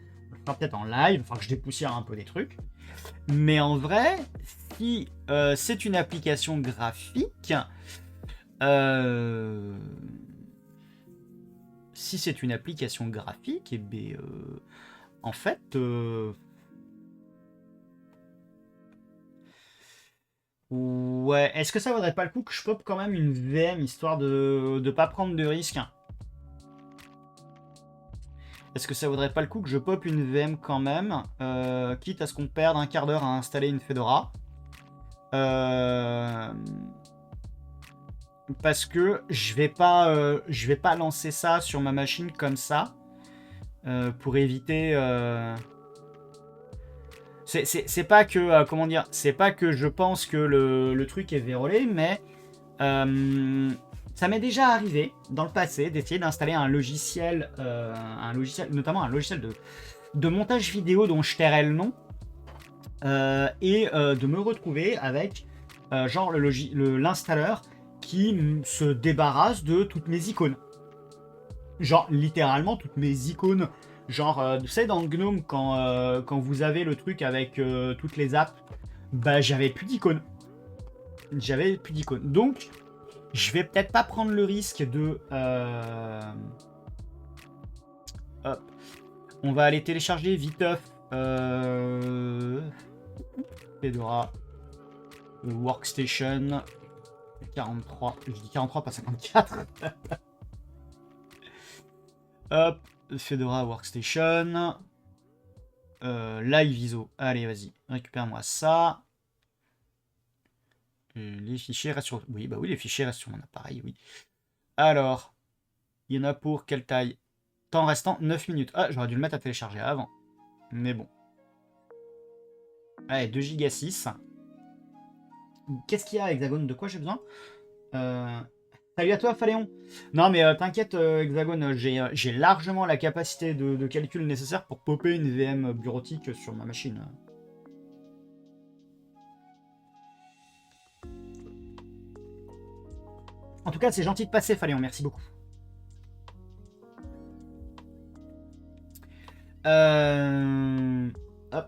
peut-être en live, enfin que je dépoussière un peu des trucs. Mais en vrai, si c'est une application graphique, eh bien, en fait, ouais, est-ce que ça vaudrait pas le coup que je pop quand même une VM histoire de pas prendre de risques? Est-ce que ça vaudrait pas le coup que je pop une VM quand même, quitte à ce qu'on perde un quart d'heure à installer une Fedora, parce que je vais pas lancer ça sur ma machine comme ça, pour éviter. C'est pas que comment dire, c'est pas que je pense que le truc est vérolé, mais ça m'est déjà arrivé dans le passé d'essayer d'installer un logiciel, notamment un logiciel de montage vidéo dont je tairai le nom, et de me retrouver avec genre l'installeur qui se débarrasse de toutes mes icônes. Genre littéralement toutes mes icônes. Genre, tu sais, dans GNOME, quand vous avez le truc avec toutes les apps, bah j'avais plus d'icônes. Donc, je vais peut-être pas prendre le risque de... Hop. On va aller télécharger viteuf Fedora Workstation 43. Je dis 43, pas 54. Hop. Fedora Workstation. Live ISO. Allez, vas-y. Récupère-moi ça. Les fichiers restent sur... Oui, bah oui, les fichiers restent sur mon appareil, oui. Alors, il y en a pour quelle taille? Temps restant 9 minutes. Ah, j'aurais dû le mettre à télécharger avant. Mais bon. Allez, 2 Go 6. Qu'est-ce qu'il y a, Hexagone? De quoi j'ai besoin? Salut à toi, Phaléon. Non, mais t'inquiète, Hexagone, j'ai largement la capacité de calcul nécessaire pour popper une VM bureautique sur ma machine. En tout cas, c'est gentil de passer, Phaléon. Merci beaucoup. Hop.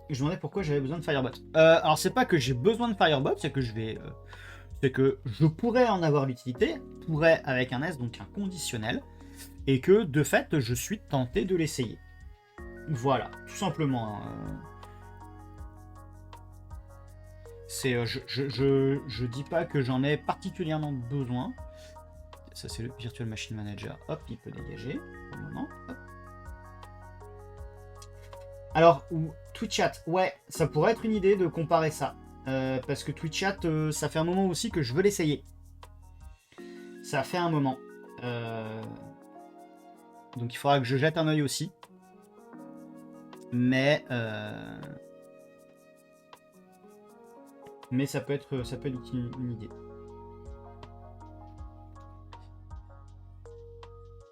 Je me demandais pourquoi j'avais besoin de Firebot. Alors, c'est pas que j'ai besoin de Firebot, c'est que je pourrais en avoir l'utilité, pourrais avec un S, donc un conditionnel, et que de fait, je suis tenté de l'essayer. Voilà, tout simplement. Je dis pas que j'en ai particulièrement besoin. Ça, c'est le Virtual Machine Manager. Hop, il peut dégager. Pour le moment. Hop. Alors, TwitchChat, ouais, ça pourrait être une idée de comparer ça. Parce que TwitchChat, ça fait un moment aussi que je veux l'essayer. Ça fait un moment. Donc il faudra que je jette un œil aussi. Mais ça peut être une idée.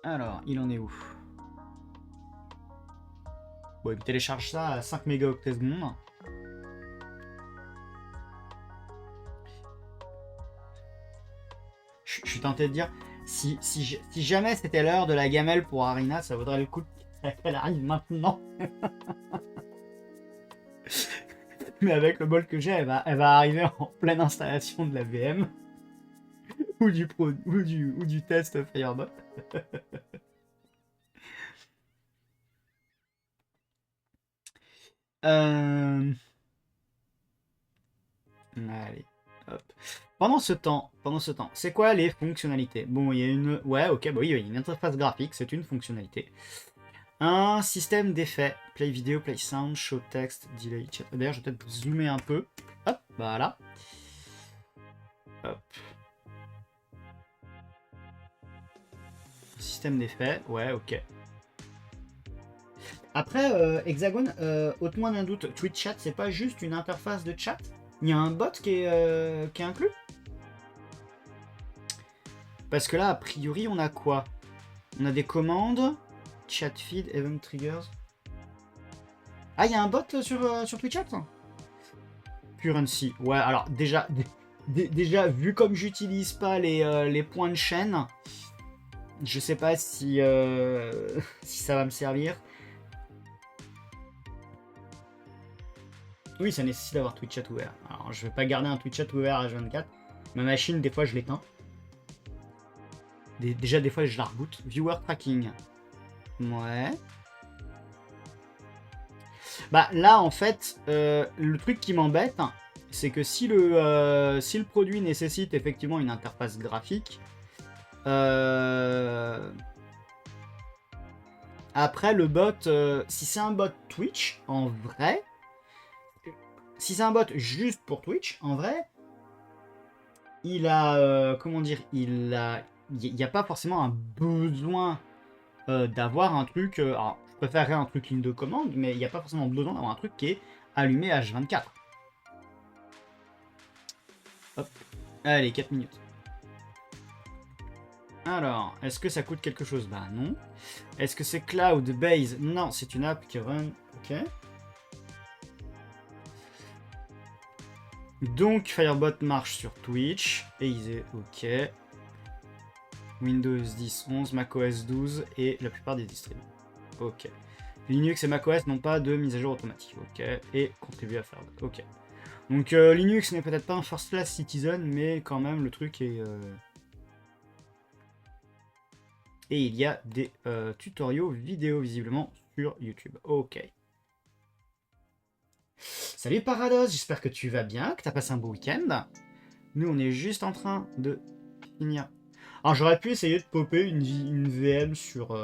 Alors, il en est où? Bon, il me télécharge ça à 5 mégaoctets secondes. Je suis tenté de dire, si jamais c'était l'heure de la gamelle pour Arina, ça vaudrait le coup qu'elle arrive maintenant. Mais avec le bol que j'ai, elle va arriver en pleine installation de la VM ou du test Firebot. Allez, hop. Pendant ce temps, c'est quoi les fonctionnalités? Bon, il y a une... Ouais, ok, bah oui, il y a une interface graphique, c'est une fonctionnalité. Un système d'effets. Play vidéo, play sound, show text, delay chat. D'ailleurs, je vais peut-être zoomer un peu. Hop, voilà. Hop. Système d'effets, ouais, ok. Après, Hexagone, ôte-moi d'un doute, Twitch Chat, c'est pas juste une interface de chat? Il y a un bot qui est inclus? Parce que là, a priori, on a quoi? On a des commandes, chat feed, event triggers. Ah, il y a un bot sur Twitch Chat? Currency. Ouais, alors déjà, vu comme j'utilise pas les points de chaîne, je sais pas si, si ça va me servir. Oui, ça nécessite d'avoir Twitch Chat ouvert. Alors, je vais pas garder un Twitch Chat ouvert à H24. Ma machine, des fois, je l'éteins. Déjà, des fois, je la reboot. Viewer tracking. Ouais. Bah, là, en fait, le truc qui m'embête, c'est que si le produit nécessite effectivement une interface graphique, Après, le bot, si c'est un bot Twitch, en vrai, si c'est un bot juste pour Twitch, en vrai, il a, comment dire, il n'y a pas forcément un besoin d'avoir un truc. Alors, je préférerais un truc ligne de commande, mais il n'y a pas forcément besoin d'avoir un truc qui est allumé H24. Hop. Allez, 4 minutes. Alors, est-ce que ça coûte quelque chose? Bah non. Est-ce que c'est Cloud Base? Non, c'est une app qui run. Ok. Donc, Firebot marche sur Twitch. Et Easy, ok. Windows 10, 11, macOS 12 et la plupart des distributeurs. Ok. Linux et macOS n'ont pas de mise à jour automatique. Ok. Et contribuer à Firebot. Ok. Donc, Linux n'est peut-être pas un first class citizen, mais quand même, le truc est... Et il y a des tutoriaux vidéo visiblement sur YouTube. Ok. Salut Parados, j'espère que tu vas bien, que tu as passé un beau week-end. Nous, on est juste en train de finir. Alors, j'aurais pu essayer de popper une VM sur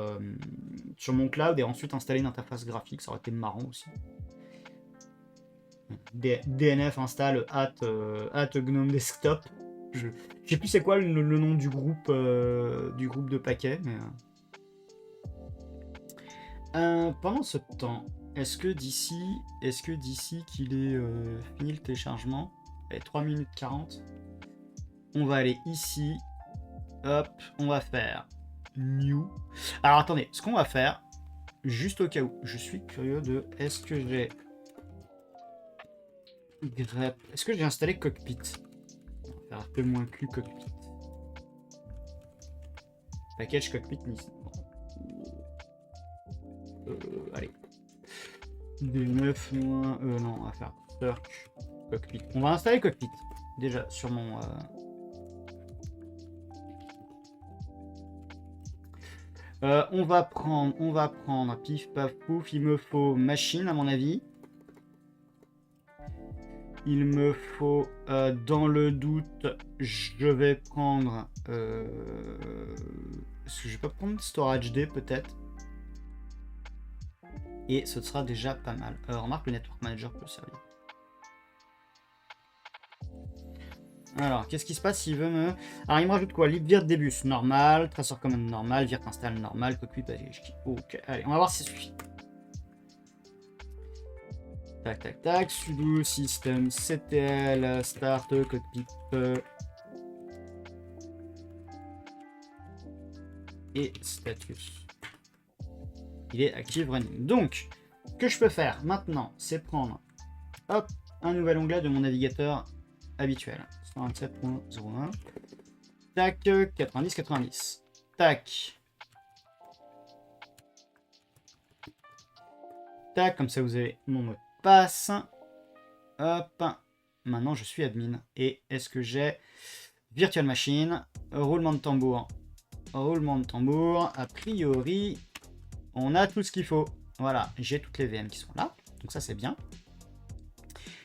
mon cloud et ensuite installer une interface graphique, ça aurait été marrant aussi. DNF install at GNOME Desktop. Je sais plus c'est quoi le nom du groupe de paquets, mais... pendant ce temps, est-ce que d'ici qu'il est fini le téléchargement, allez, 3 minutes 40, on va aller ici, hop, on va faire new. Alors attendez, ce qu'on va faire, juste au cas où, je suis curieux de, est-ce que j'ai installé Cockpit? On va faire un peu moins que Cockpit. Package Cockpit, allez. D9 moins... non, on va faire search Cockpit. On va installer Cockpit. Déjà, sur mon... on va prendre, pif paf pouf, il me faut machine à mon avis. Il me faut, dans le doute, je vais prendre... Est-ce que je vais pas prendre Storage D peut-être? Et ce sera déjà pas mal. Remarque, le Network Manager peut servir. Alors, qu'est-ce qui se passe s'il veut me... Alors, il me rajoute quoi? Libvirt début, normal. Tracer command normal. Virt install normal. Cockpit, ok. Allez, on va voir si ça suffit. Tac, tac, tac. Sudo system ctl start cockpit. Et status. Il est active running. Donc, ce que je peux faire maintenant, c'est prendre, hop, un nouvel onglet de mon navigateur habituel. 127.01. Tac, 90. Tac. Tac, comme ça vous avez mon mot de passe. Hop. Maintenant, je suis admin. Et est-ce que j'ai Virtual Machine, roulement de tambour. Roulement de tambour. A priori, on a tout ce qu'il faut. Voilà, j'ai toutes les VM qui sont là. Donc ça, c'est bien.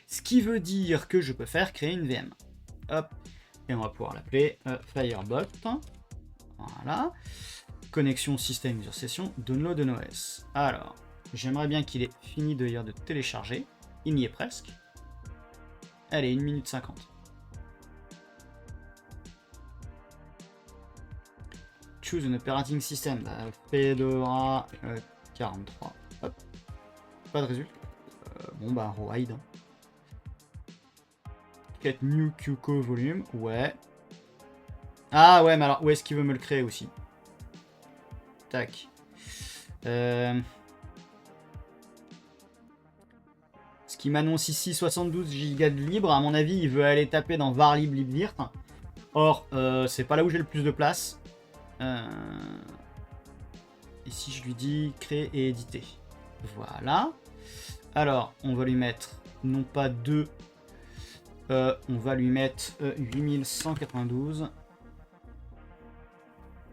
Ce qui veut dire que je peux faire créer une VM. Hop. Et on va pouvoir l'appeler Firebot. Voilà. Connexion système user session. Download un OS. Alors, j'aimerais bien qu'il ait fini d'ailleurs de télécharger. Il y est presque. Allez, 1 minute 50. Choose an operating system. Fedora 43. Hop. Pas de résultat. Bon bah, Roide. Get new QCO volume. Ouais. Ah ouais, mais alors, où est-ce qu'il veut me le créer aussi? Tac. Ce qui m'annonce ici 72 Go de libre. À mon avis, il veut aller taper dans var lib libvirt. Or, c'est pas là où j'ai le plus de place. Et si je lui dis créer et éditer. Voilà. Alors, on va lui mettre non pas 2. On va lui mettre 8192.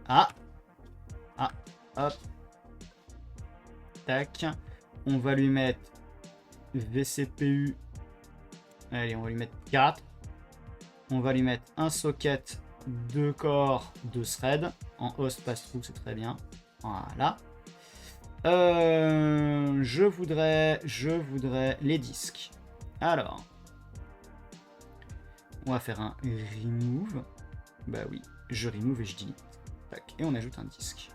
Ah. Ah. Hop. Tac. On va lui mettre VCPU. Allez, on va lui mettre 4. On va lui mettre un socket, 2 corps, 2 threads. En host pass-through, c'est très bien. Voilà. Je voudrais les disques. Alors, on va faire un remove. Bah oui, je remove et je delete. Tac, et on ajoute un disque.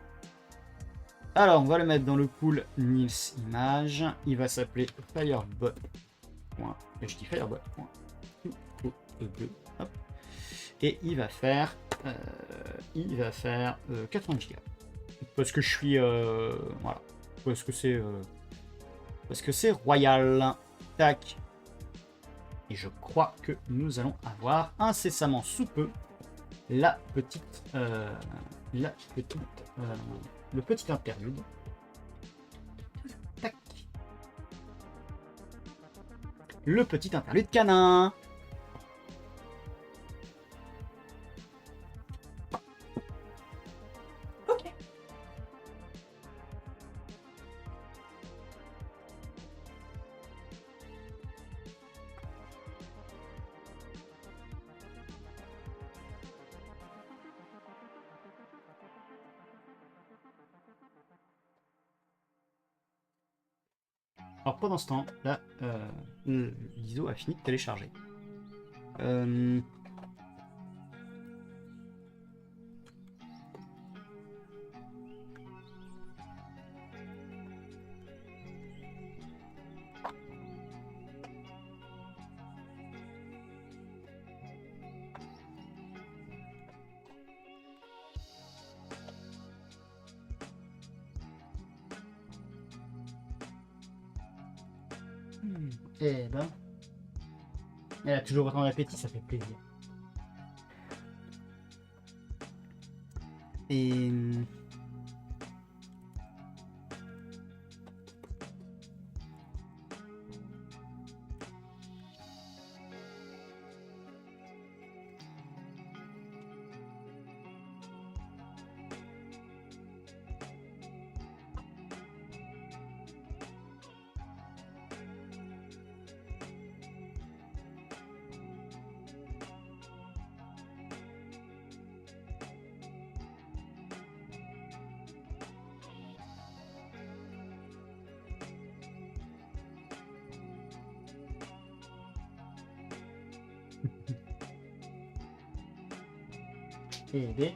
Alors, on va le mettre dans le pool Nils Image. Il va s'appeler Firebot. Et je dis Firebot. Hop. Et il va faire 80 Go. Parce que je suis voilà. Parce que c'est royal. Tac. Et je crois que nous allons avoir incessamment sous peu le petit interlude. Tac. Le petit interlude canin. Alors pendant ce temps, là, l'ISO a fini de télécharger. Eh ben, elle a toujours autant d'appétit, ça fait plaisir. Et aider.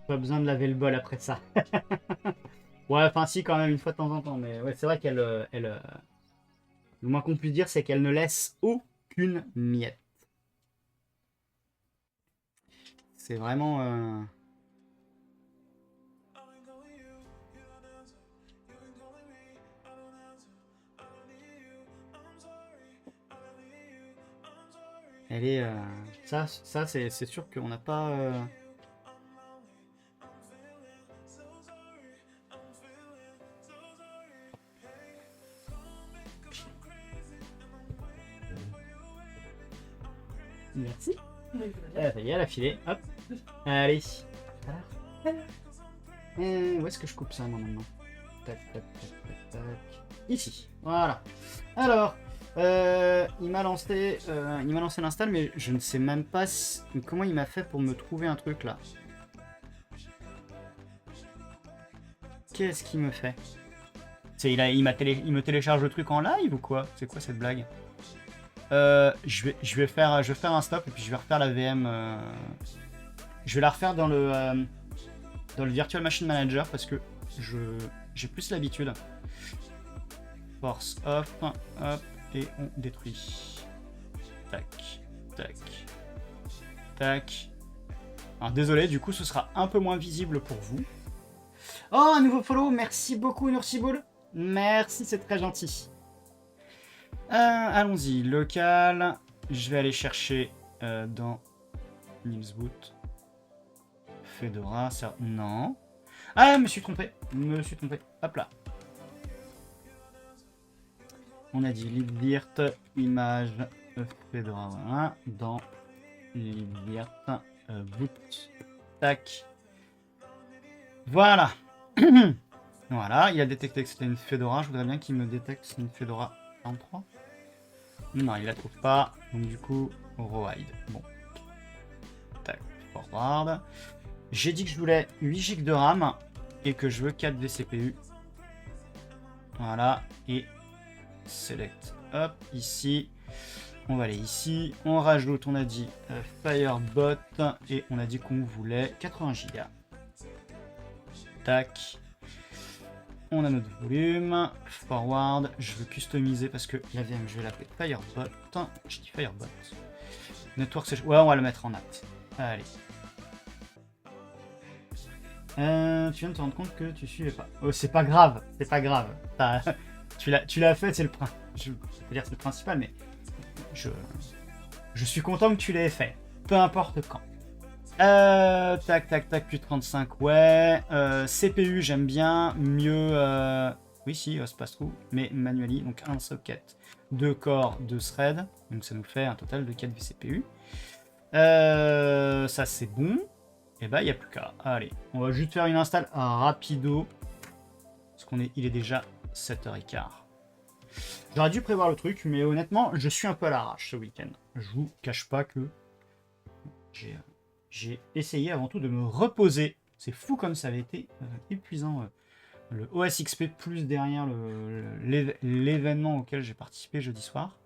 Pas besoin de laver le bol après ça. Ouais, enfin si quand même une fois de temps en temps, mais ouais, c'est vrai qu'elle, le moins qu'on puisse dire, c'est qu'elle ne laisse aucune miette. C'est vraiment. Elle est. Ça c'est sûr qu'on n'a pas. Merci. Ah, ça y est, elle a filé. Hop. Allez. Où est-ce que je coupe ça moi maintenant? Tac, tac, tac, tac, tac. Ici. Voilà. Alors, il m'a lancé l'install, mais je ne sais même pas comment il m'a fait pour me trouver un truc là. Qu'est-ce qu'il me fait? Il me télécharge le truc en live ou quoi? C'est quoi cette blague? Je vais faire un stop et puis je vais refaire la VM. Je vais la refaire dans le Virtual Machine Manager parce que j'ai plus l'habitude. Force off, hop, et on détruit. Tac, tac, tac. Alors désolé, du coup ce sera un peu moins visible pour vous. Oh, un nouveau follow, merci beaucoup Nursiboul. Merci, c'est très gentil. Allons-y, local. Je vais aller chercher dans Nilsboot. Fedora, ça. Non. Ah, me suis trompé. Hop là. On a dit libvirt, image, Fedora, voilà. Dans libvirt, boot. Tac. Voilà. Voilà, il a détecté que c'était une Fedora. Je voudrais bien qu'il me détecte que c'est une Fedora 43. Non, il la trouve pas. Donc du coup, Rowhide. Bon. Tac, forward. J'ai dit que je voulais 8 Go de RAM et que je veux 4 vCPU. Voilà. Et select. Hop, ici. On va aller ici. On rajoute, on a dit Firebot. Et on a dit qu'on voulait 80 Go. Tac. On a notre volume. Forward. Je veux customiser parce que la VM, je vais l'appeler Firebot. Je dis Firebot. Network session. Ouais, on va le mettre en nat. Allez. Tu viens de te rendre compte que tu suivais pas. Oh, c'est pas grave. C'est pas grave. Tu l'as fait, c'est le principe. Je veux dire, c'est le principal, mais je suis content que tu l'aies fait. Peu importe quand. Tac, Q35, ouais. CPU, j'aime bien. Mieux. Oui, si, Space Trou, mais manually. Donc, un socket, 2 corps, 2 threads. Donc, ça nous fait un total de 4 vCPU. Ça, c'est bon. Et bah, il n'y a plus qu'à. Allez, on va juste faire une install rapido. Parce il est déjà 7h15. J'aurais dû prévoir le truc, mais honnêtement, je suis un peu à l'arrache ce week-end. Je vous cache pas que j'ai essayé avant tout de me reposer. C'est fou comme ça avait été épuisant. Le OS XP plus derrière l'événement auquel j'ai participé jeudi soir.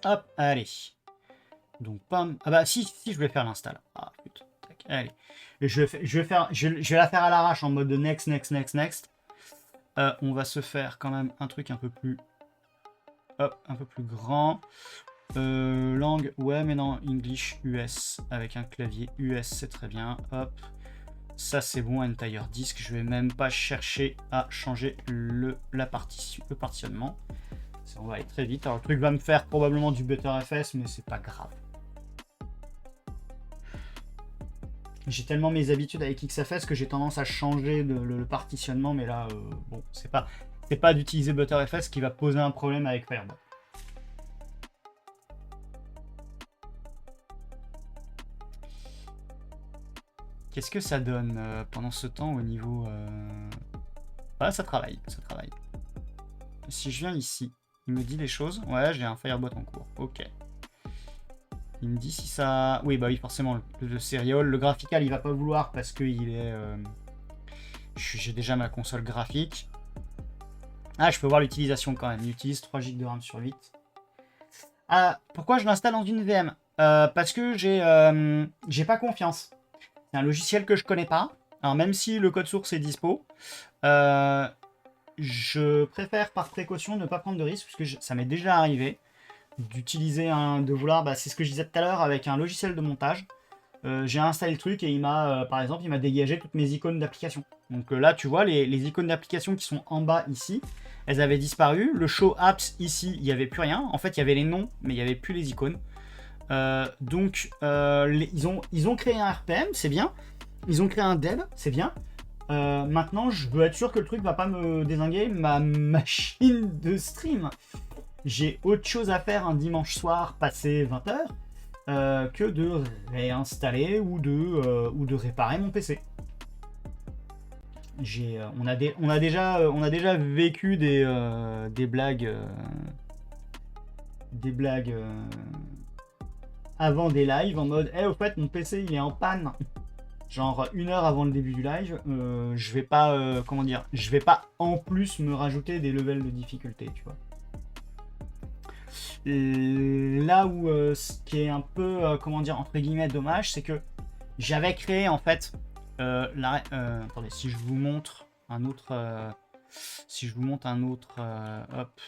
Hop, allez. Donc, pam. Ah bah si, je vais faire l'install. Ah putain, tac, allez. Et je vais la faire à l'arrache en mode next. On va se faire quand même un truc un peu plus... Hop, un peu plus grand. Langue, ouais, mais non, English US, avec un clavier US, c'est très bien. Hop, ça c'est bon, entire disk. Je vais même pas chercher à changer le partitionnement. On va aller très vite. Alors, le truc va me faire probablement du ButterFS, mais c'est pas grave. J'ai tellement mes habitudes avec XFS que j'ai tendance à changer le partitionnement, mais là, bon, c'est pas d'utiliser ButterFS qui va poser un problème avec Fireball. Qu'est-ce que ça donne pendant ce temps au niveau... Ah, ça travaille. Si je viens ici, il me dit des choses. Ouais, j'ai un Firebot en cours. Ok. Il me dit si ça... Oui, bah oui, forcément, le serial. Le graphical, il va pas vouloir parce que il est... J'ai déjà ma console graphique. Ah, je peux voir l'utilisation quand même. Il utilise 3 Go de RAM sur 8. Ah, pourquoi je l'installe dans une VM? Parce que j'ai pas confiance. C'est un logiciel que je connais pas. Alors, même si le code source est dispo, je préfère par précaution ne pas prendre de risque, puisque ça m'est déjà arrivé d'utiliser de vouloir, bah, c'est ce que je disais tout à l'heure avec un logiciel de montage. J'ai installé le truc et il m'a, par exemple, il m'a dégagé toutes mes icônes d'application. Donc là, tu vois, les icônes d'application qui sont en bas ici, elles avaient disparu. Le show apps ici, il n'y avait plus rien. En fait, il y avait les noms, mais il n'y avait plus les icônes. Donc, ils ont créé un RPM, c'est bien. Ils ont créé un dev, c'est bien. Maintenant, je veux être sûr que le truc va pas me dézinguer ma machine de stream. J'ai autre chose à faire un dimanche soir passé 20h que de réinstaller ou de réparer mon PC. On a déjà vécu des blagues avant des lives en mode au fait mon PC il est en panne. Genre 1 heure avant le début du live, je vais pas je vais pas en plus me rajouter des levels de difficulté, tu vois. Là où ce qui est un peu entre guillemets dommage, c'est que j'avais créé en fait attendez, si je vous montre un autre hop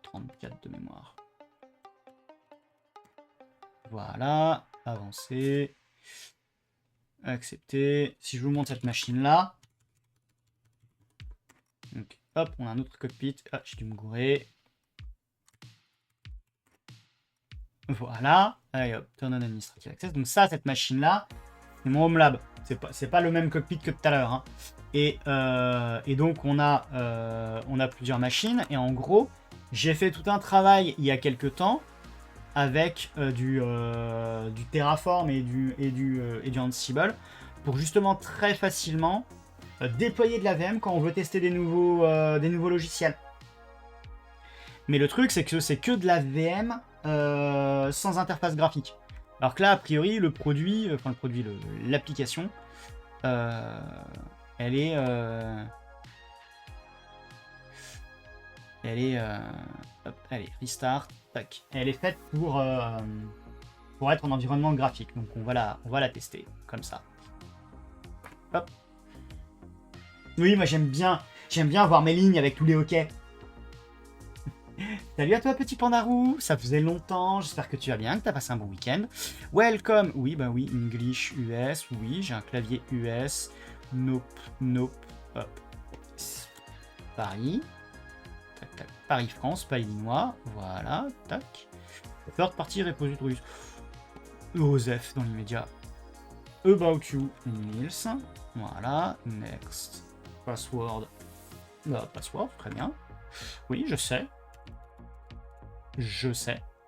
34 de mémoire. Voilà, avancer, accepter. Si je vous montre cette machine là, donc hop, on a un autre cockpit. Ah, j'ai dû me gourer. Voilà, allez hop, turn on administrative access. Donc ça, cette machine là, c'est mon home lab. C'est pas le même cockpit que tout à l'heure. Hein. Et donc on a plusieurs machines. Et en gros, j'ai fait tout un travail il y a quelques temps avec du Terraform et du Ansible pour justement très facilement déployer de la VM quand on veut tester des nouveaux logiciels. Mais le truc, c'est que c'est que de la VM sans interface graphique. Alors que là, a priori, le produit, l'application, elle est... hop, allez, restart, tac. Elle est faite pour être en environnement graphique. Donc on va la tester, comme ça. Hop. Oui, moi j'aime bien voir mes lignes avec tous les hockey. Salut à toi petit pandarou, ça faisait longtemps, j'espère que tu vas bien, que tu as passé un bon week-end. Welcome, oui, bah oui, English US, oui, j'ai un clavier US, nope, hop, Paris, tac, tac, Paris-France, pas Illinois, voilà, tac. Third party repository, Joseph dans l'immédiat, about you, Nils, voilà, next, password, password, très bien, oui, je sais,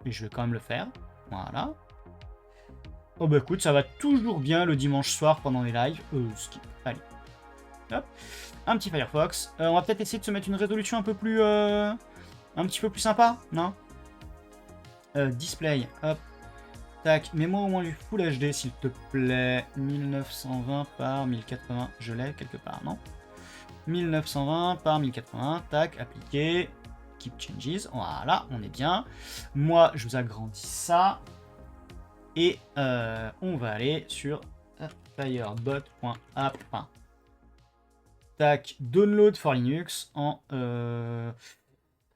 mais je vais quand même le faire. Voilà. Oh bah écoute, ça va toujours bien le dimanche soir pendant les lives. Skip. Allez. Hop. Un petit Firefox. On va peut-être essayer de se mettre une résolution un peu plus... un petit peu plus sympa, non Display. Hop. Tac. Mets-moi au moins du Full HD, s'il te plaît. 1920 par 1080. Je l'ai quelque part, non 1920 par 1080. Tac. Appliqué. Keep changes, voilà, on est bien. Moi, je vous agrandis ça. Et on va aller sur firebot.app. Tac, download for Linux en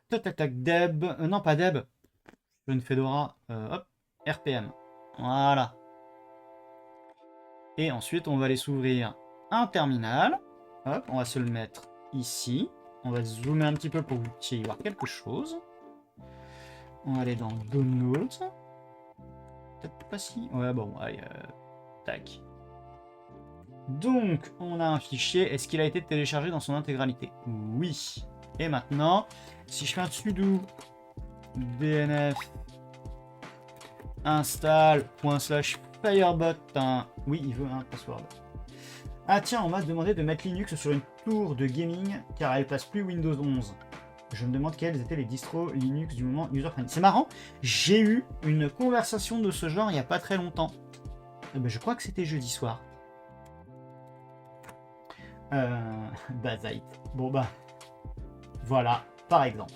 tac, deb, non pas deb, une Fedora, hop, RPM. Voilà. Et ensuite, on va aller s'ouvrir un terminal. Hop, on va se le mettre ici. On va zoomer un petit peu pour que vous puissiez y voir quelque chose. On va aller dans Downloads. Peut-être pas si... Ouais, bon, allez, tac. Donc, on a un fichier. Est-ce qu'il a été téléchargé dans son intégralité? Oui. Et maintenant, si je fais un sudo dnf install./firebot, oui, il veut un password. Ah tiens, on m'a demandé de mettre Linux sur une tour de gaming car elle passe plus Windows 11. Je me demande quelles étaient les distros Linux du moment user-friendly. C'est marrant, j'ai eu une conversation de ce genre il n'y a pas très longtemps. Je crois que c'était jeudi soir. Bazzite. Bon bah, voilà, par exemple.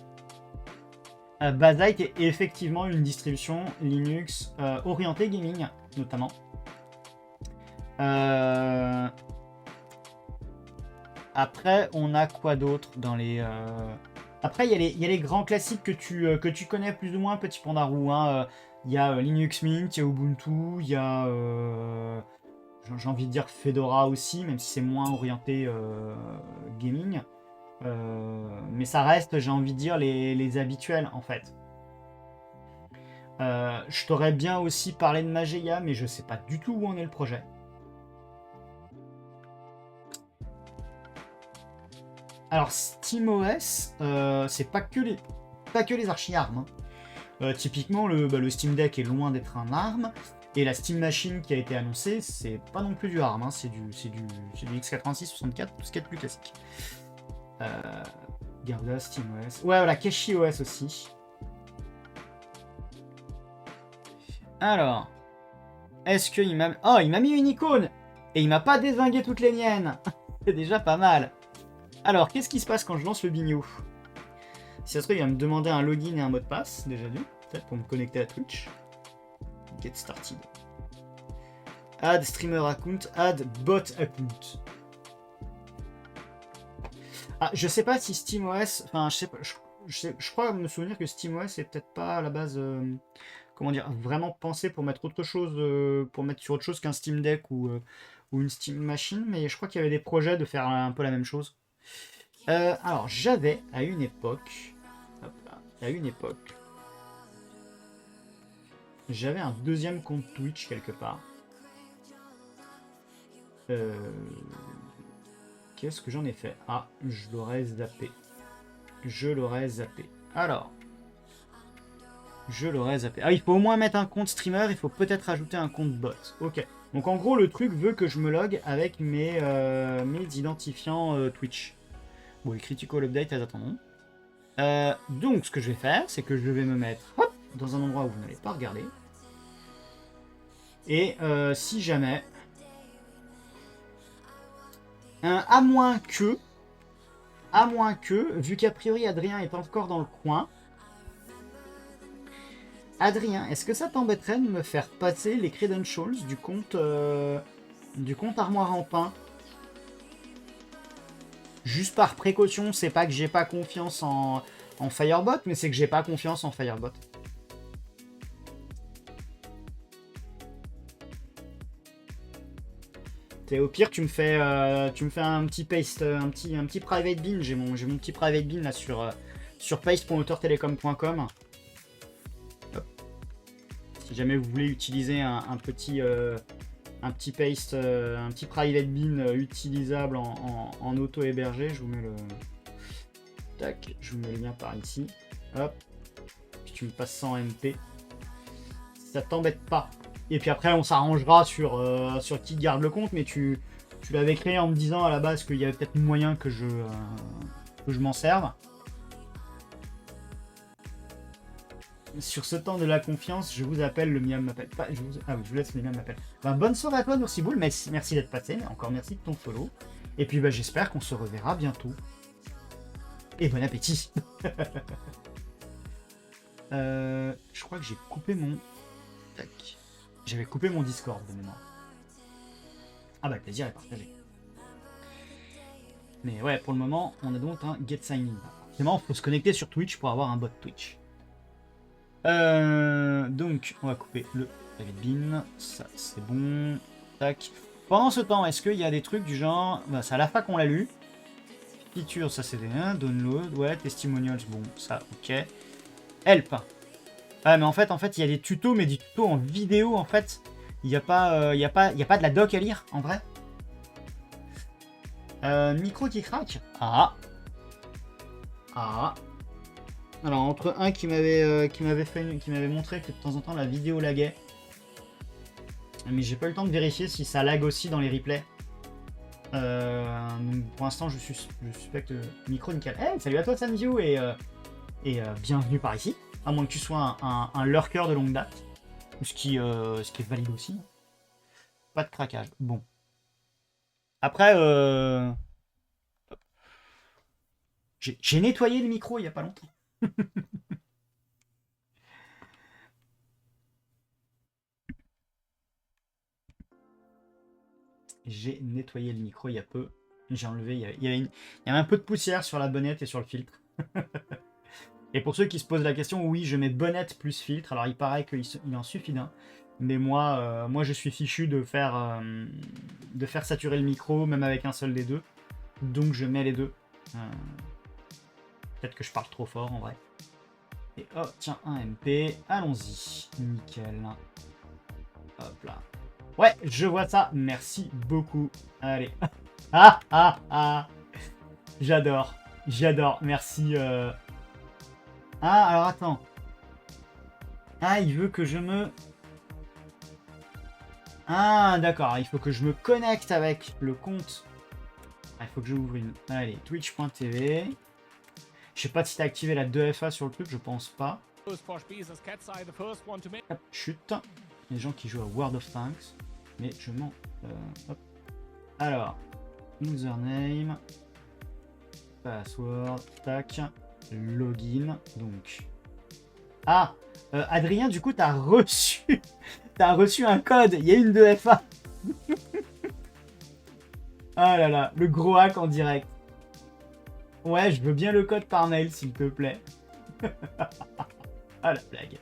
Bazzite est effectivement une distribution Linux orientée gaming, notamment. Après, on a quoi d'autre dans les... Après, il y a les grands classiques que tu connais plus ou moins, petit pandarou. Hein. Il y a Linux Mint, il y a Ubuntu, il y a... j'ai envie de dire Fedora aussi, même si c'est moins orienté gaming. Mais ça reste, j'ai envie de dire, les habituels, en fait. Je t'aurais bien aussi parlé de Mageia, mais je sais pas du tout où en est le projet. Alors SteamOS, c'est pas que les archi-ARM. Hein. Typiquement, le Steam Deck est loin d'être un ARM, et la Steam Machine qui a été annoncée, c'est pas non plus du ARM, hein, c'est du x86-64, tout ce qui est plus classique. Garda, SteamOS. Ouais, voilà, CachyOS aussi. Alors, est-ce qu'il m'a... Oh, il m'a mis une icône et il m'a pas dézingué toutes les miennes. C'est déjà pas mal. Alors, qu'est-ce qui se passe quand je lance le bignou? Si ça se trouve, il va me demander un login et un mot de passe, déjà vu, peut-être pour me connecter à Twitch. Get started. Add streamer account, add bot account. Ah, je sais pas si SteamOS... Enfin, je crois me souvenir que SteamOS est peut-être pas à la base... comment dire, vraiment pensé pour mettre autre chose, pour mettre sur autre chose qu'un Steam Deck ou une Steam Machine, mais je crois qu'il y avait des projets de faire un peu la même chose. Alors, j'avais à une époque, j'avais un deuxième compte Twitch quelque part. Qu'est-ce que j'en ai fait? Ah, je l'aurais zappé. Alors, je l'aurais zappé. Ah, il faut au moins mettre un compte streamer, il faut peut-être ajouter un compte bot. Ok. Donc en gros, le truc veut que je me log avec mes identifiants Twitch. Bon, les critical updates, elles attendront. Donc ce que je vais faire, c'est que je vais me mettre hop, dans un endroit où vous n'allez pas regarder. Et si jamais... à moins que, vu qu'a priori Adrien est encore dans le coin, Adrien, est-ce que ça t'embêterait de me faire passer les credentials du compte Armoire en Pain? Juste par précaution, c'est pas que j'ai pas confiance en Firebot, mais c'est que j'ai pas confiance en Firebot. Et au pire, tu me fais un petit paste, un petit private bin. J'ai mon petit private bin là sur paste.auteurtelecom.com. Si jamais vous voulez utiliser un petit paste, un petit private bin utilisable en auto-hébergé, je vous mets le... Tac, je vous mets le lien par ici. Hop. Puis tu me passes 100 MP. Si ça t'embête pas. Et puis après, on s'arrangera sur qui garde le compte, mais tu l'avais créé en me disant à la base qu'il y avait peut-être moyen que je m'en serve. Sur ce temps de la confiance, je vous appelle, le miam m'appelle. Pas, je vous laisse, le miam m'appelle. Ben, bonne soirée à toi, Noursiboul. Merci d'être passé, mais encore merci de ton follow. Et puis j'espère qu'on se reverra bientôt. Et bon appétit. Je crois que j'ai coupé mon... Tac. J'avais coupé mon Discord de mémoire. Ah bah le plaisir est partagé. Mais ouais, pour le moment, on a donc un Get Sign In. Forcément, il faut se connecter sur Twitch pour avoir un bot Twitch. Donc, on va couper le David Bean. Ça, c'est bon. Tac. Pendant ce temps, est-ce qu'il y a des trucs du genre... Bah, c'est à la fin qu'on l'a lu. Feature, ça c'est des... Download, ouais. Testimonials, bon, ça, ok. Help. Ah, mais en fait, il y a des tutos, mais des tutos en vidéo, en fait. Il n'y a pas de la doc à lire, en vrai. Micro qui craque. Ah. Alors, entre un qui m'avait montré que de temps en temps la vidéo laguait. Mais j'ai pas eu le temps de vérifier si ça lag aussi dans les replays. Donc pour l'instant, je suspecte micro nickel. Hey, salut à toi, Sanview, et bienvenue par ici. À moins que tu sois un lurker de longue date. Ce qui est valide aussi. Pas de craquage. Bon. Après, j'ai nettoyé le micro il n'y a pas longtemps. J'ai nettoyé le micro il y a peu. J'ai enlevé, il y avait un peu de poussière sur la bonnette et sur le filtre. Et pour ceux qui se posent la question, oui, je mets bonnette plus filtre. Alors il paraît qu'il en suffit d'un. Mais moi, je suis fichu de faire saturer le micro, même avec un seul des deux. Donc je mets les deux. Peut-être que je parle trop fort en vrai. Et oh, tiens, un MP. Allons-y. Nickel. Hop là. Ouais, je vois ça. Merci beaucoup. Allez. J'adore. Merci. Ah, alors attends. Ah, il veut que je me... Ah, d'accord. Il faut que je me connecte avec le compte. Ah, il faut que j'ouvre une... Allez, twitch.tv. Je sais pas si t'as activé la 2FA sur le truc, je pense pas. Hop, chute. Les gens qui jouent à World of Tanks. Mais je m'en... hop. Alors, username, password, tac, login, donc... Ah, Adrien, du coup, t'as reçu un code, il y a une 2FA. Ah là là, le gros hack en direct. Ouais, je veux bien le code par mail, s'il te plaît. Ah la blague.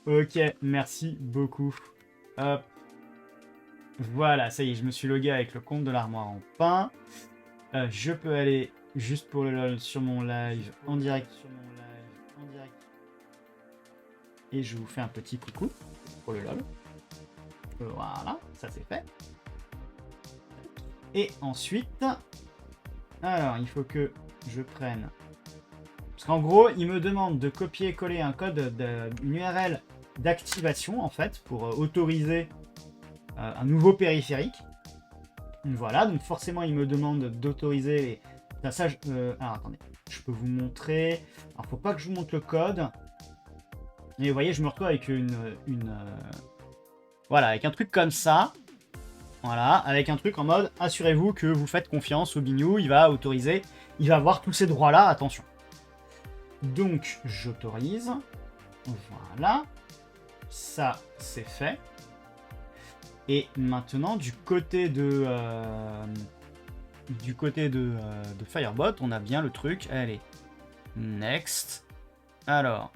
Ok, merci beaucoup. Hop. Voilà, ça y est, je me suis logué avec le compte de l'armoire en pain. Je peux aller juste pour le lol sur mon live en direct. Et je vous fais un petit coucou pour le lol. Voilà, ça c'est fait. Et ensuite, alors il faut que je prenne Parce qu'en gros, il me demande de copier-coller un code, une URL d'activation, en fait, pour autoriser un nouveau périphérique. Voilà, donc forcément, il me demande d'autoriser les... alors, attendez, je peux vous montrer. Alors, faut pas que je vous montre le code. Mais vous voyez, je me retrouve avec voilà, avec un truc comme ça. Voilà, avec un truc en mode, assurez-vous que vous faites confiance au bignou, il va autoriser, il va avoir tous ces droits-là, attention. Donc, j'autorise. Voilà. Ça, c'est fait. Et maintenant, du côté de Firebot, on a bien le truc. Allez, next. Alors,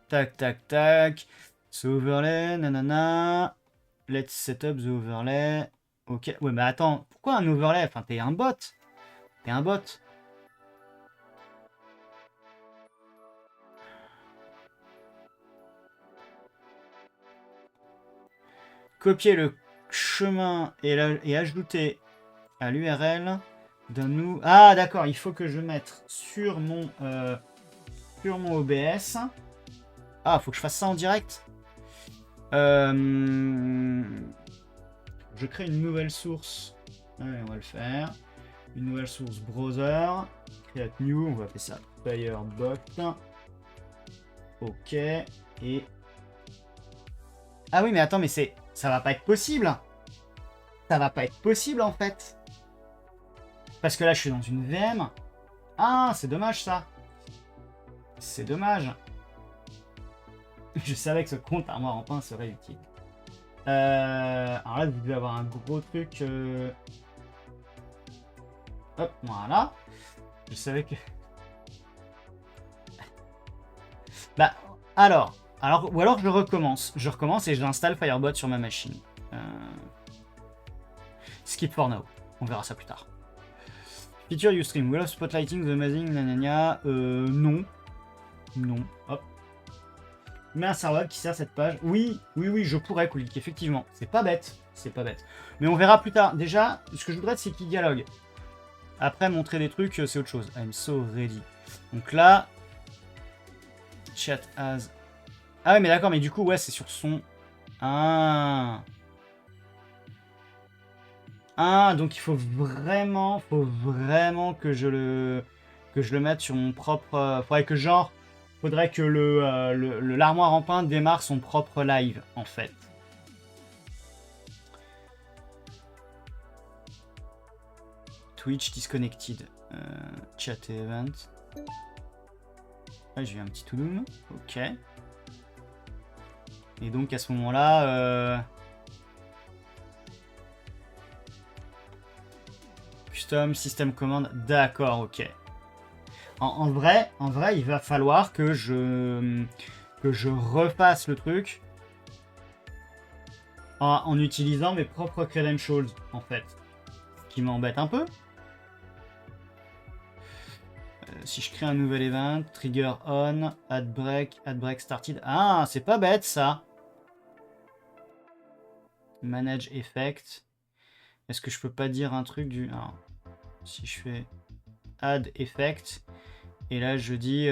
tac, tac, tac. Ce overlay, nanana. Let's set up the overlay. Ok, ouais, mais attends, pourquoi un overlay? Enfin, t'es un bot. T'es un bot. Copier le chemin et ajouter à l'URL. Donne-nous. Ah, d'accord, il faut que je mette sur mon OBS. Ah, faut que je fasse ça en direct. Je crée une nouvelle source. Allez, on va le faire. Une nouvelle source browser. Create new, on va appeler ça Firebot. Ok. Et. Ah oui, mais attends, mais ça va pas être possible. Ça va pas être possible en fait. Parce que là, je suis dans une VM. Ah, c'est dommage ça. C'est dommage. Je savais que ce compte armoire en pain serait utile. Alors là, vous devez avoir un gros truc. Hop, voilà. Je savais que... Bah, alors, ou alors je recommence. Je recommence et j'installe Firebot sur ma machine. Skip for now. On verra ça plus tard. Feature Ustream. We love spotlighting the amazing nanania. Non. Non. Hop. Mais un serveur qui sert cette page. Oui, oui, oui, je pourrais cliquer, effectivement. C'est pas bête. C'est pas bête. Mais on verra plus tard. Déjà, ce que je voudrais, c'est qu'il dialogue. Après, montrer des trucs, c'est autre chose. I'm so ready. Donc là, chat as. Ah ouais, mais d'accord, mais du coup, ouais, c'est sur son. Ah. Ah, donc il faut vraiment que je le mette sur mon propre. Faudrait que l'armoire en pain démarre son propre live, en fait. Twitch disconnected. Chat event. Ah, j'ai eu un petit toudoum. Ok. Et donc à ce moment-là, custom system command. D'accord, ok. En vrai, il va falloir que je refasse le truc en utilisant mes propres credentials, en fait. Ce qui m'embête un peu. Si je crée un nouvel event, trigger on, add break started. Ah, c'est pas bête ça. Manage effect. Est-ce que je peux pas dire un truc du... Alors, si je fais add effect, et là je dis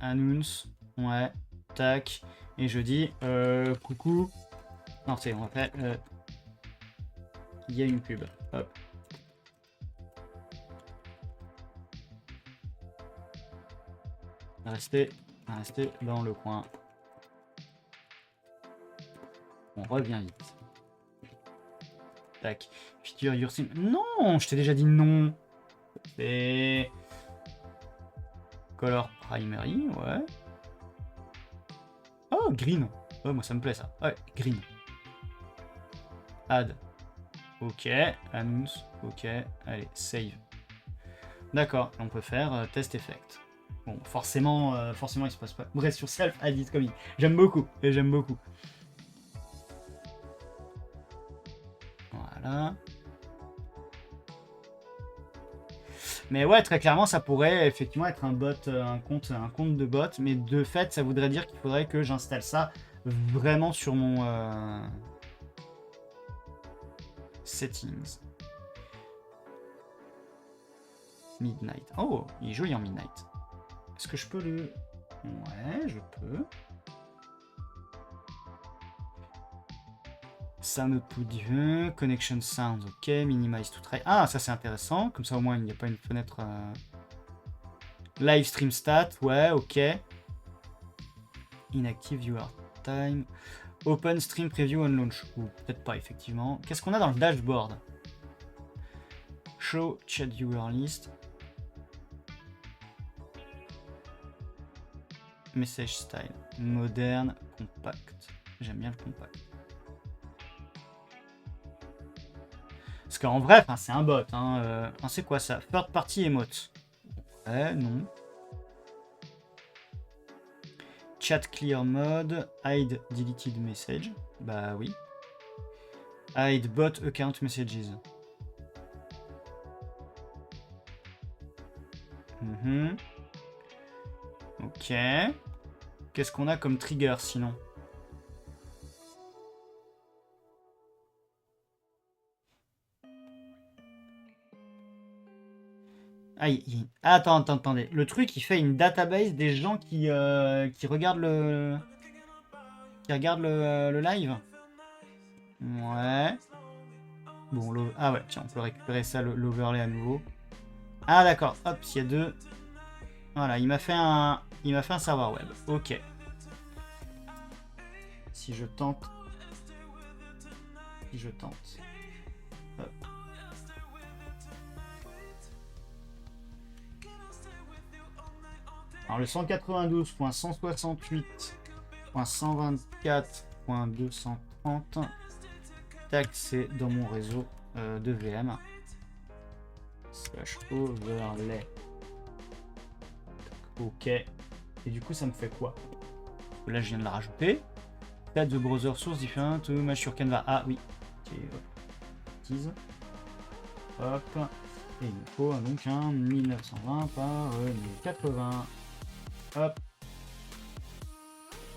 announce, ouais, tac, et je dis coucou. Non, c'est on va faire il y a une pub. Hop. Restez dans le coin. On revient vite. Tac. Feature your sim. Non, je t'ai déjà dit non. C'est color primary, ouais. Oh, green. Oh, moi ça me plaît ça. Ouais, green. Add. Ok. Announce. Ok. Allez, save. D'accord. On peut faire test effect. Bon, forcément, il se passe pas. Bref, sur self add it commit. J'aime beaucoup. Et j'aime beaucoup. Voilà. Mais ouais, très clairement, ça pourrait effectivement être un bot, un compte de bot. Mais de fait, ça voudrait dire qu'il faudrait que j'installe ça vraiment sur mon settings. Midnight. Oh, il est joli en Midnight. Est-ce que je peux le... Ouais, je peux. Sound output view, connection sounds, ok, minimize to try. Ah, ça c'est intéressant, comme ça au moins il n'y a pas une fenêtre... Live stream stat, ouais, ok. Inactive viewer time. Open stream preview on launch. Ou peut-être pas, effectivement. Qu'est-ce qu'on a dans le dashboard? Show chat viewer list. Message style. Moderne, compact. J'aime bien le compact. Parce qu'en vrai, c'est un bot. Hein, c'est quoi ça? Third party emote. Ouais, non. Chat clear mode. Hide deleted message. Bah oui. Hide bot account messages. Ok. Qu'est-ce qu'on a comme trigger sinon? Ah, attendez. Le truc, il fait une database des gens qui regardent le live. Ouais. Bon, ah ouais, tiens, on peut récupérer ça, l'overlay à nouveau. Ah d'accord, hop, s'il y a deux. Voilà, il m'a fait un serveur web. Ok. Si je tente. Hop. Alors le 192.168.124.230, tac, c'est dans mon réseau de VM. Slash overlay. Ok. Et du coup, ça me fait quoi? Là, je viens de la rajouter. Tag the browser source different to match sur Canva. Ah oui. Ok, tease. Hop. Et il me faut donc un 1920 par 1080. Hop.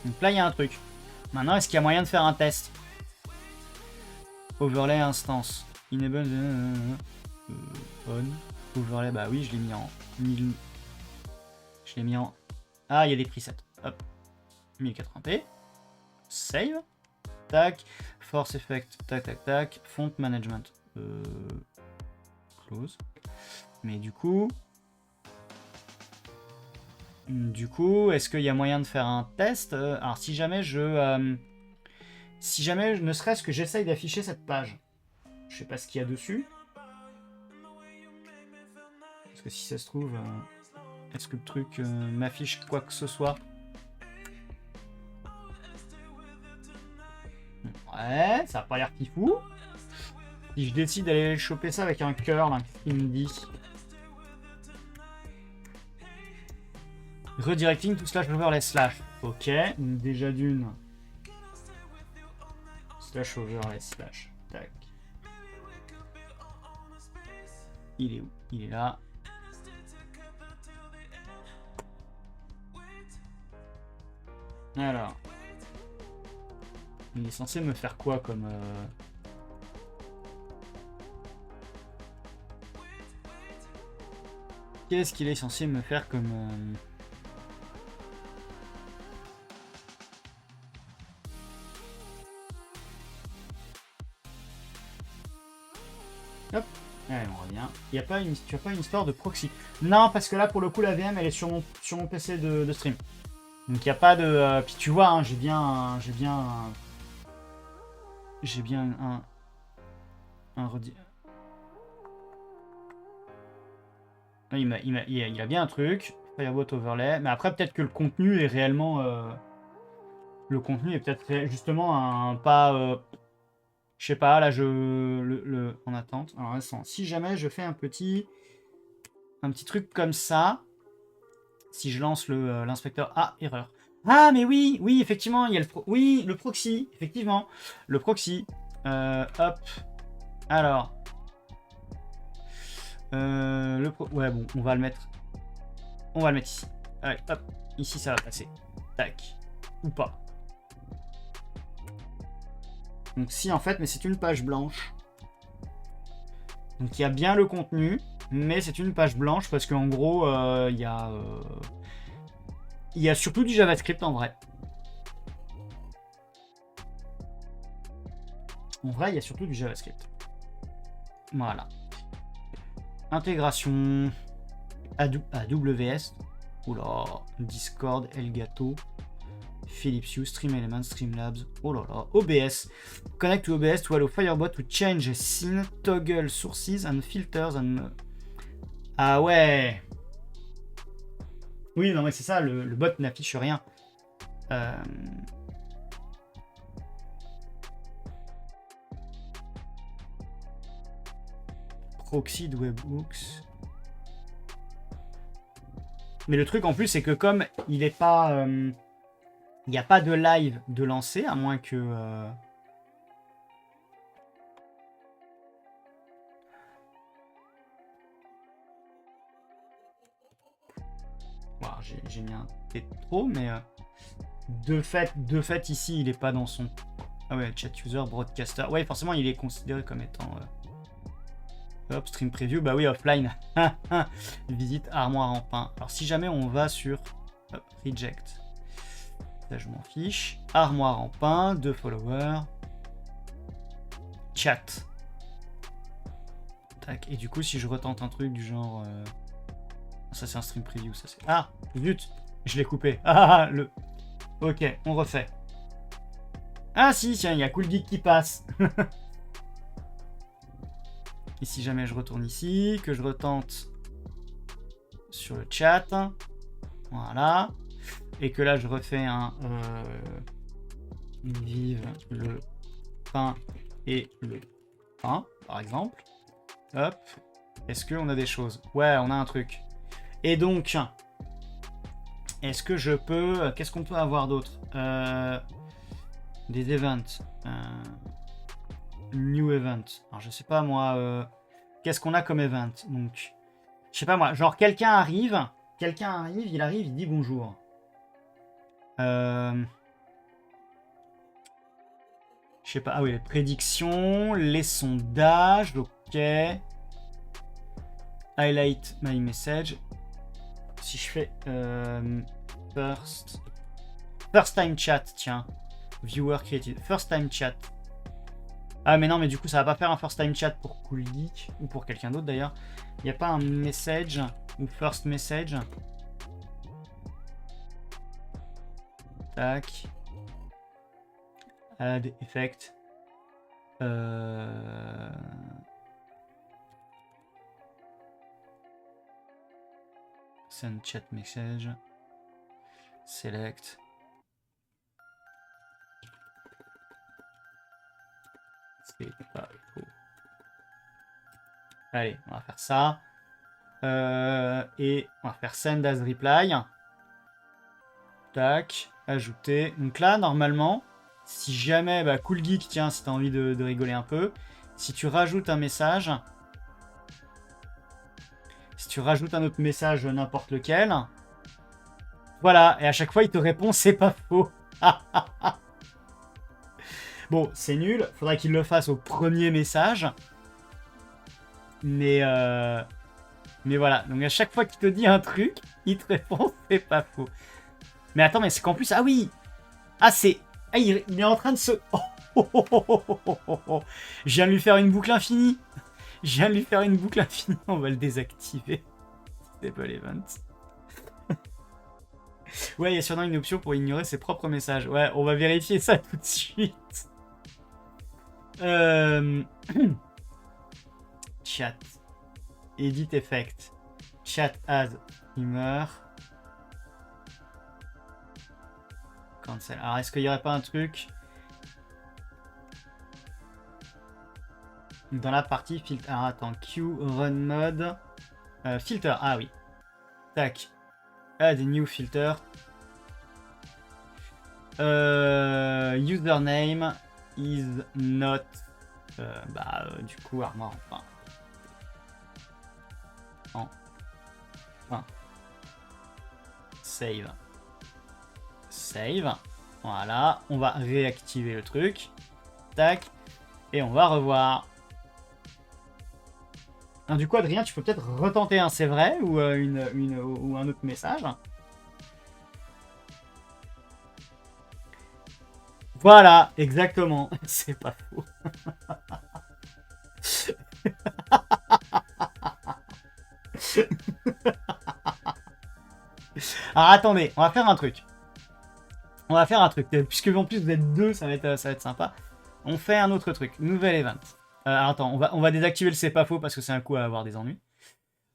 Donc là, il y a un truc. Maintenant, est-ce qu'il y a moyen de faire un test? Overlay instance. Enable on. Overlay, bah oui, je l'ai mis en 1000. Je l'ai mis en... Ah, il y a des presets. Hop. 1080p. Save. Tac. Force effect. Tac, tac, tac. Font management. Close. Mais du coup... est-ce qu'il y a moyen de faire un test? Alors, si jamais je... si jamais, ne serait-ce que j'essaye d'afficher cette page. Je sais pas ce qu'il y a dessus. Parce que si ça se trouve... est-ce que le truc m'affiche quoi que ce soit? Ouais, ça a pas l'air fifou. Si je décide d'aller choper ça avec un cœur, là, il me dit... Redirecting to slash overlay slash. Ok, donc déjà d'une. Slash overlay slash. Tac. Il est où? Il est là. Alors. Il est censé me faire quoi comme... Qu'est-ce qu'il est censé me faire comme... Hop, allez, on revient. Tu n'as pas une histoire de proxy? Non, parce que là, pour le coup, la VM, elle est sur mon PC de stream. Donc, il n'y a pas de... Puis tu vois, hein, j'ai bien un il a bien un truc. Firewall overlay. Mais après, peut-être que le contenu est réellement... le contenu est peut-être justement un pas... je sais pas, là, en attente. Alors, si jamais je fais un petit truc comme ça, si je lance l'inspecteur... Ah, erreur. Ah, mais oui, effectivement, il y a le proxy, effectivement. Le proxy. Hop. Alors. Ouais, bon, on va le mettre ici. Allez, hop. Ici, ça va passer. Tac. Ou pas. Donc si en fait, mais c'est une page blanche. Donc il y a bien le contenu. mais c'est une page blanche parce qu'en gros, il y a surtout du JavaScript en vrai. En vrai, il y a surtout du JavaScript. Voilà. Intégration AWS. Oula, Discord, Elgato, Philips Hue, Stream Elements, Streamlabs. Oh là là. OBS. Connect to OBS to allow Firebot to change scene, toggle sources and filters and... Ah ouais. Oui, non mais c'est ça, le bot n'affiche rien. Proxy de webhooks. Mais le truc en plus, c'est que comme il est pas... il n'y a pas de live de lancer, à moins que... Wow, j'ai mis un T trop, mais... De fait, ici, il est pas dans son... Ah ouais, chat user, broadcaster. Ouais, forcément, il est considéré comme étant... Hop, stream preview, bah oui, offline. Visite armoire en pain. Alors, si jamais on va sur... Hop, reject. Ça, je m'en fiche. Armoire en pain, 2 followers. Chat. Tac. Et du coup, si je retente un truc du genre... Ça, c'est un stream preview, ça c'est... Ah, zut, je l'ai coupé. Ah, le... Ok, on refait. Ah si, tiens, il y a Cool Geek qui passe. Et si jamais je retourne ici, que je retente sur le chat, voilà, et que là je refais un vive le pain et le pain, par exemple. Hop, est-ce qu'on a des choses? Ouais, on a un truc. Et donc, est-ce que je peux... Qu'est-ce qu'on peut avoir d'autre? Des events. New event. Alors, je sais pas, moi... Qu'est-ce qu'on a comme event? Donc, je sais pas, moi. Genre, quelqu'un arrive, il dit bonjour. Je sais pas. Ah oui, les prédictions, les sondages, ok. Highlight my message. Si je fais first time chat, tiens. Viewer created. First time chat. Ah mais non, mais du coup ça va pas faire un first time chat pour Cool Geek ou pour quelqu'un d'autre d'ailleurs. Il n'y a pas un message ou first message. Tac. Add effect. Send chat message. Select. C'est pas faux. Allez, on va faire ça. Et on va faire send as reply. Tac, ajouter. Donc là, normalement, si jamais, bah, Cool Geek, tiens, si t'as envie de rigoler un peu, si tu rajoutes un message, si tu rajoutes un autre message, n'importe lequel, voilà, et à chaque fois, il te répond, c'est pas faux. Bon, c'est nul, faudrait qu'il le fasse au premier message. Mais voilà, donc à chaque fois qu'il te dit un truc, il te répond, c'est pas faux. Mais attends, mais c'est qu'en plus, ah oui, ah c'est, ah, il est en train de se, je viens de lui faire une boucle infinie. On va le désactiver. Disable event. Ouais, il y a sûrement une option pour ignorer ses propres messages. Ouais, on va vérifier ça tout de suite. Chat. Edit effect. Chat as timer. Cancel. Alors, est-ce qu'il n'y aurait pas un truc dans la partie filtre? Alors, attends. Q run mode. Filter. Ah oui. Tac. Add new filter. Username is not. Du coup, armoire enfin. Save. Save. Voilà. On va réactiver le truc. Tac. Et on va revoir. Du coup, Adrien, tu peux peut-être retenter un c'est vrai ou, ou un autre message. Voilà, exactement. C'est pas faux. Alors attendez, on va faire un truc. On va faire un truc. Puisque en plus vous êtes deux, ça va être sympa. On fait un autre truc. Nouvel event. Alors attends, on va désactiver le c'est pas faux parce que c'est un coup à avoir des ennuis.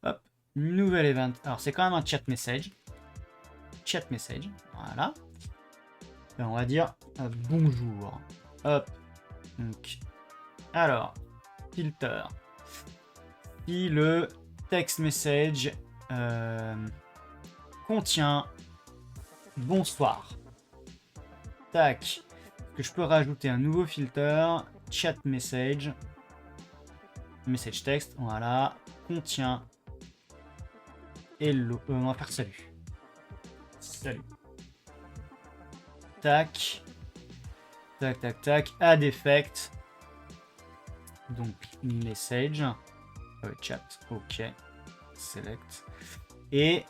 Hop. Nouvel event. Alors c'est quand même un chat message. Chat message. Voilà. Et on va dire bonjour. Hop. Donc. Alors. Filter. Si le text message contient bonsoir. Tac. Est-ce que je peux rajouter un nouveau filter? Chat message. Message text. Voilà. Contient. Hello. On va faire salut. Salut. Tac. Tac, tac, tac. Add effect. Donc, message. Chat. OK. Select. Et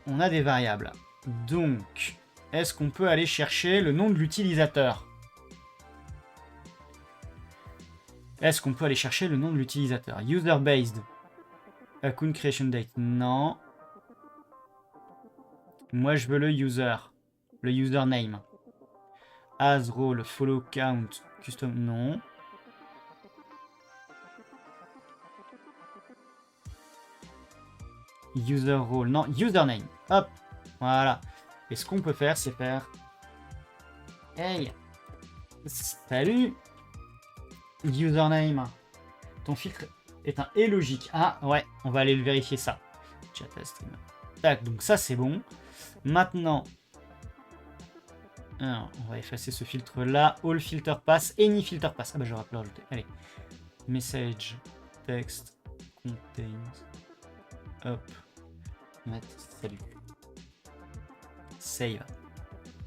on a des variables. Donc, est-ce qu'on peut aller chercher le nom de l'utilisateur? Est-ce qu'on peut aller chercher le nom de l'utilisateur? User-based. Account creation date. Non. Moi, je veux le user. Le username. As role, follow count, custom. Non. User role. Non, username. Hop. Voilà. Et ce qu'on peut faire, c'est faire... Hey. Salut. Username. Ton filtre est un et logique. Ah, ouais. On va aller le vérifier ça. Chat stream. Tac, donc ça, c'est bon. Maintenant... Alors, on va effacer ce filtre-là. All filter pass. Any filter pass. Ah bah, j'aurais pu le rajouter. Allez. Message. Text. Contains. Hop. Mettre salut. Save.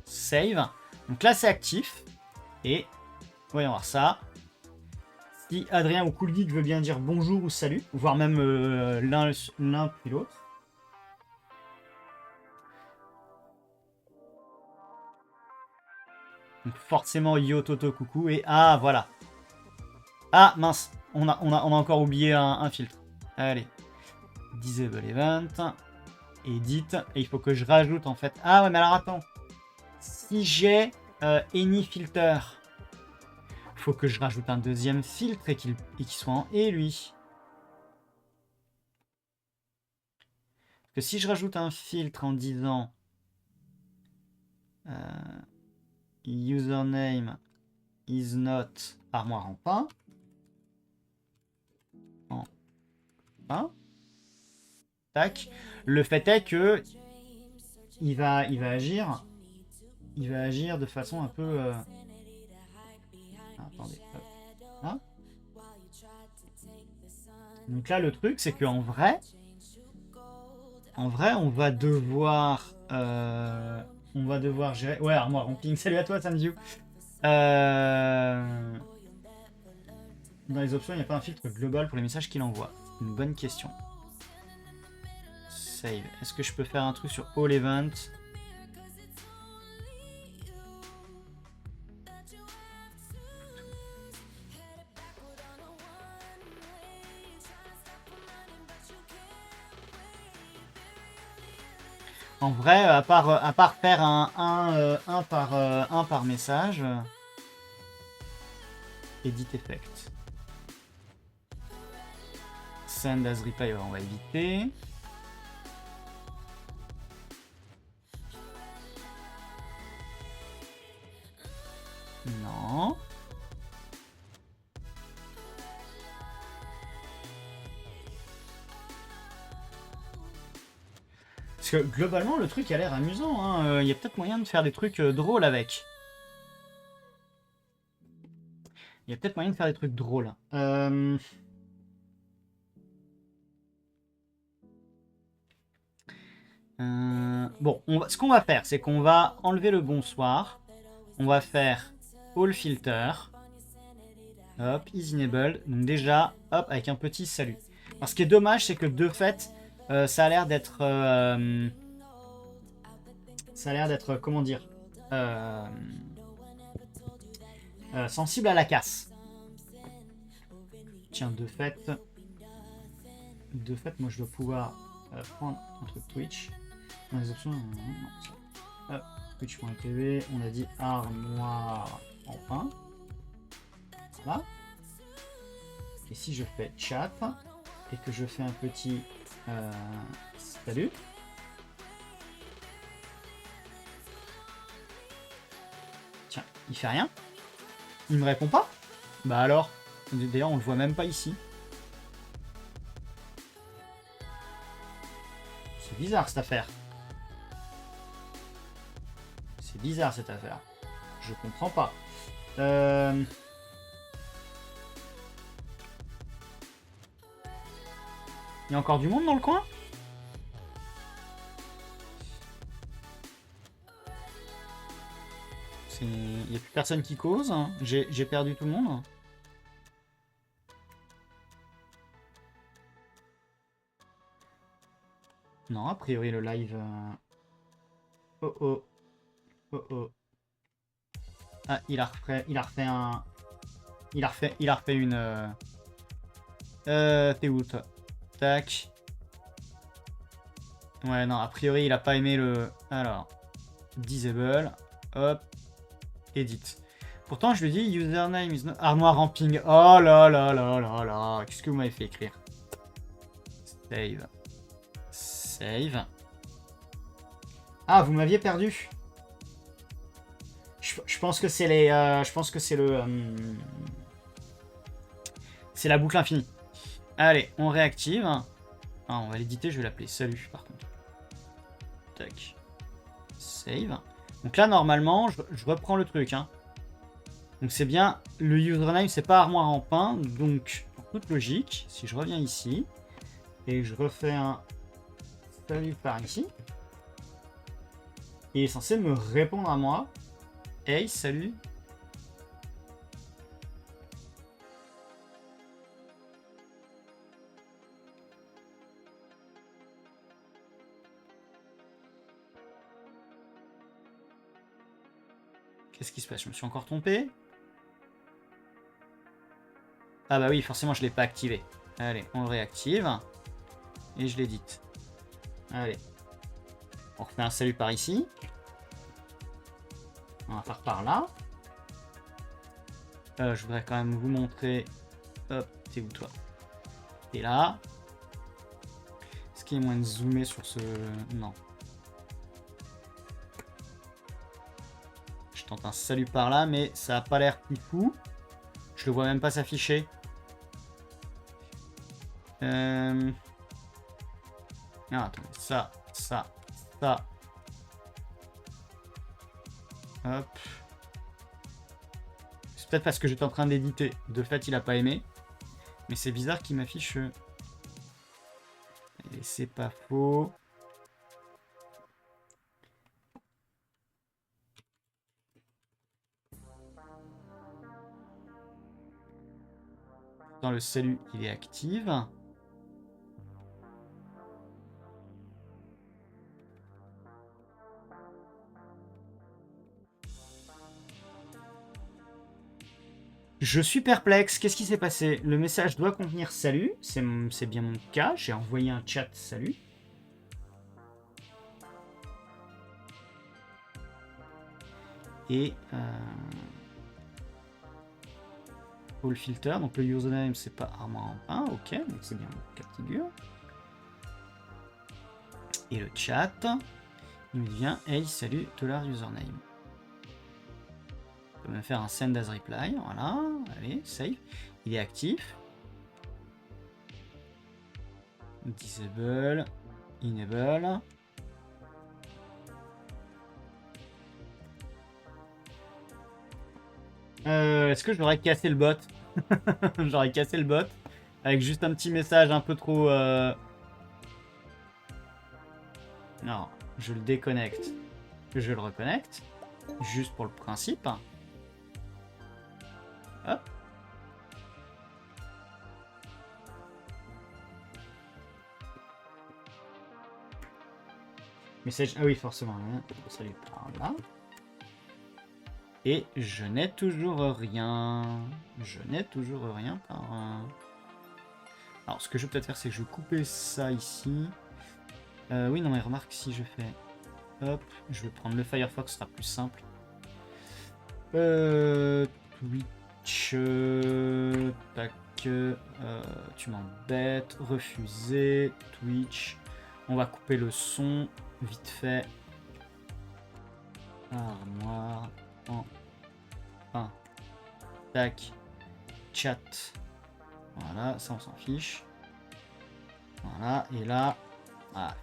Save. Donc là, c'est actif. Et voyons voir ça. Si Adrien ou Cool Geek veut bien dire bonjour ou salut, voire même l'un puis l'autre. Donc forcément yo toto coucou et ah voilà. Ah mince, on a encore oublié un filtre. Allez. Disable event. Edit. Et il faut que je rajoute en fait. Ah ouais mais alors attends. Si j'ai any filter, faut que je rajoute un deuxième filtre et qu'il soit en et lui. Parce que si je rajoute un filtre en disant username is not armoire en pain. En pain. Tac. Le fait est que il va agir. Il va agir de façon un peu. Attendez. Hein. Donc là, le truc, c'est qu'en vrai, on va devoir gérer. Ouais, armoire en ping. Salut à toi, Samziu. Dans les options, il n'y a pas un filtre global pour les messages qu'il envoie. C'est une bonne question. Save. Est-ce que je peux faire un truc sur all event? En vrai, à part faire un par message, edit effect. Send as reply, on va éviter. Non. Parce que globalement, le truc a l'air amusant. Hein. Y a peut-être moyen de faire des trucs drôles avec. Il y a peut-être moyen de faire des trucs drôles. Bon, ce qu'on va faire, c'est qu'on va enlever le bonsoir. On va faire all filter. Hop, is enabled. Donc déjà, hop, avec un petit salut. Alors, ce qui est dommage, c'est que de fait, ça a l'air d'être... comment dire sensible à la casse. Tiens, de fait, moi, je dois pouvoir prendre un truc Twitch. Dans les options, Twitch.tv, on a dit armoire en pain. Voilà. Et si je fais chat et que je fais un petit salut. Tiens, il fait rien. Il me répond pas. Bah alors, d'ailleurs on le voit même pas ici. C'est bizarre cette affaire. C'est bizarre cette affaire. Je comprends pas. Il y a encore du monde dans le coin? Il n'y a plus personne qui cause. Hein. J'ai perdu tout le monde. Non, a priori le live... Oh oh. Oh oh. Ah, il a refait un... Il a refait une... T'es où toi? Tac. Ouais, non, a priori il a pas aimé le... Alors. Disable. Hop. Edit. Pourtant, je lui dis username is not armoire ramping. Oh là là là là là. Qu'est-ce que vous m'avez fait écrire? Save. Save. Ah, vous m'aviez perdu. Je pense que c'est les. Je pense que c'est le. C'est la boucle infinie. Allez, on réactive. Ah, on va l'éditer. Je vais l'appeler salut par contre. Tac. Save. Donc là, normalement, je reprends le truc. Hein. Donc c'est bien, le username, c'est pas armoire en pain. Donc, en toute logique, si je reviens ici, et je refais un salut par ici, il est censé me répondre à moi. Hey, salut. Qu'est-ce qui se passe? Je me suis encore trompé? Ah bah oui, forcément, je ne l'ai pas activé. Allez, on le réactive. Et je l'édite. Allez. On refait un salut par ici. On va faire par là. Je voudrais quand même vous montrer... Hop, t'es où toi? T'es là. Est-ce qu'il y a moyen de zoomer sur ce... Non. Je tente un salut par là, mais ça a pas l'air plus fou. Je le vois même pas s'afficher. Ah, attendez, ça. Hop. C'est peut-être parce que j'étais en train d'éditer. De fait, il a pas aimé. Mais c'est bizarre qu'il m'affiche... Et c'est pas faux. Dans le salut, il est actif. Je suis perplexe. Qu'est-ce qui s'est passé? Le message doit contenir salut. C'est bien mon cas. J'ai envoyé un chat salut. Et... All filter. Donc le username, c'est pas armoire en pain. Ok, donc c'est bien mon cas de figure. Et le chat, il me dit hey, salut, $username. On peut même faire un send as reply. Voilà, allez, save. Il est actif. Disable, enable. Est-ce que j'aurais cassé le bot? J'aurais cassé le bot avec juste un petit message un peu trop... Non, je le déconnecte. Je le reconnecte. Juste pour le principe. Hop. Message. Ah oui, forcément. Hein. Salut par là. Et je n'ai toujours rien. Je n'ai toujours rien par. Alors, ce que je vais peut-être faire, c'est que je vais couper ça ici. Oui, non, mais remarque, si je fais. Hop, je vais prendre le Firefox, ce sera plus simple. Twitch. Tac. Tu m'embêtes. Refuser. Twitch. On va couper le son. Vite fait. Armoire. En. 1. Tac. Chat. Voilà, ça on s'en fiche. Voilà, et là. Ah,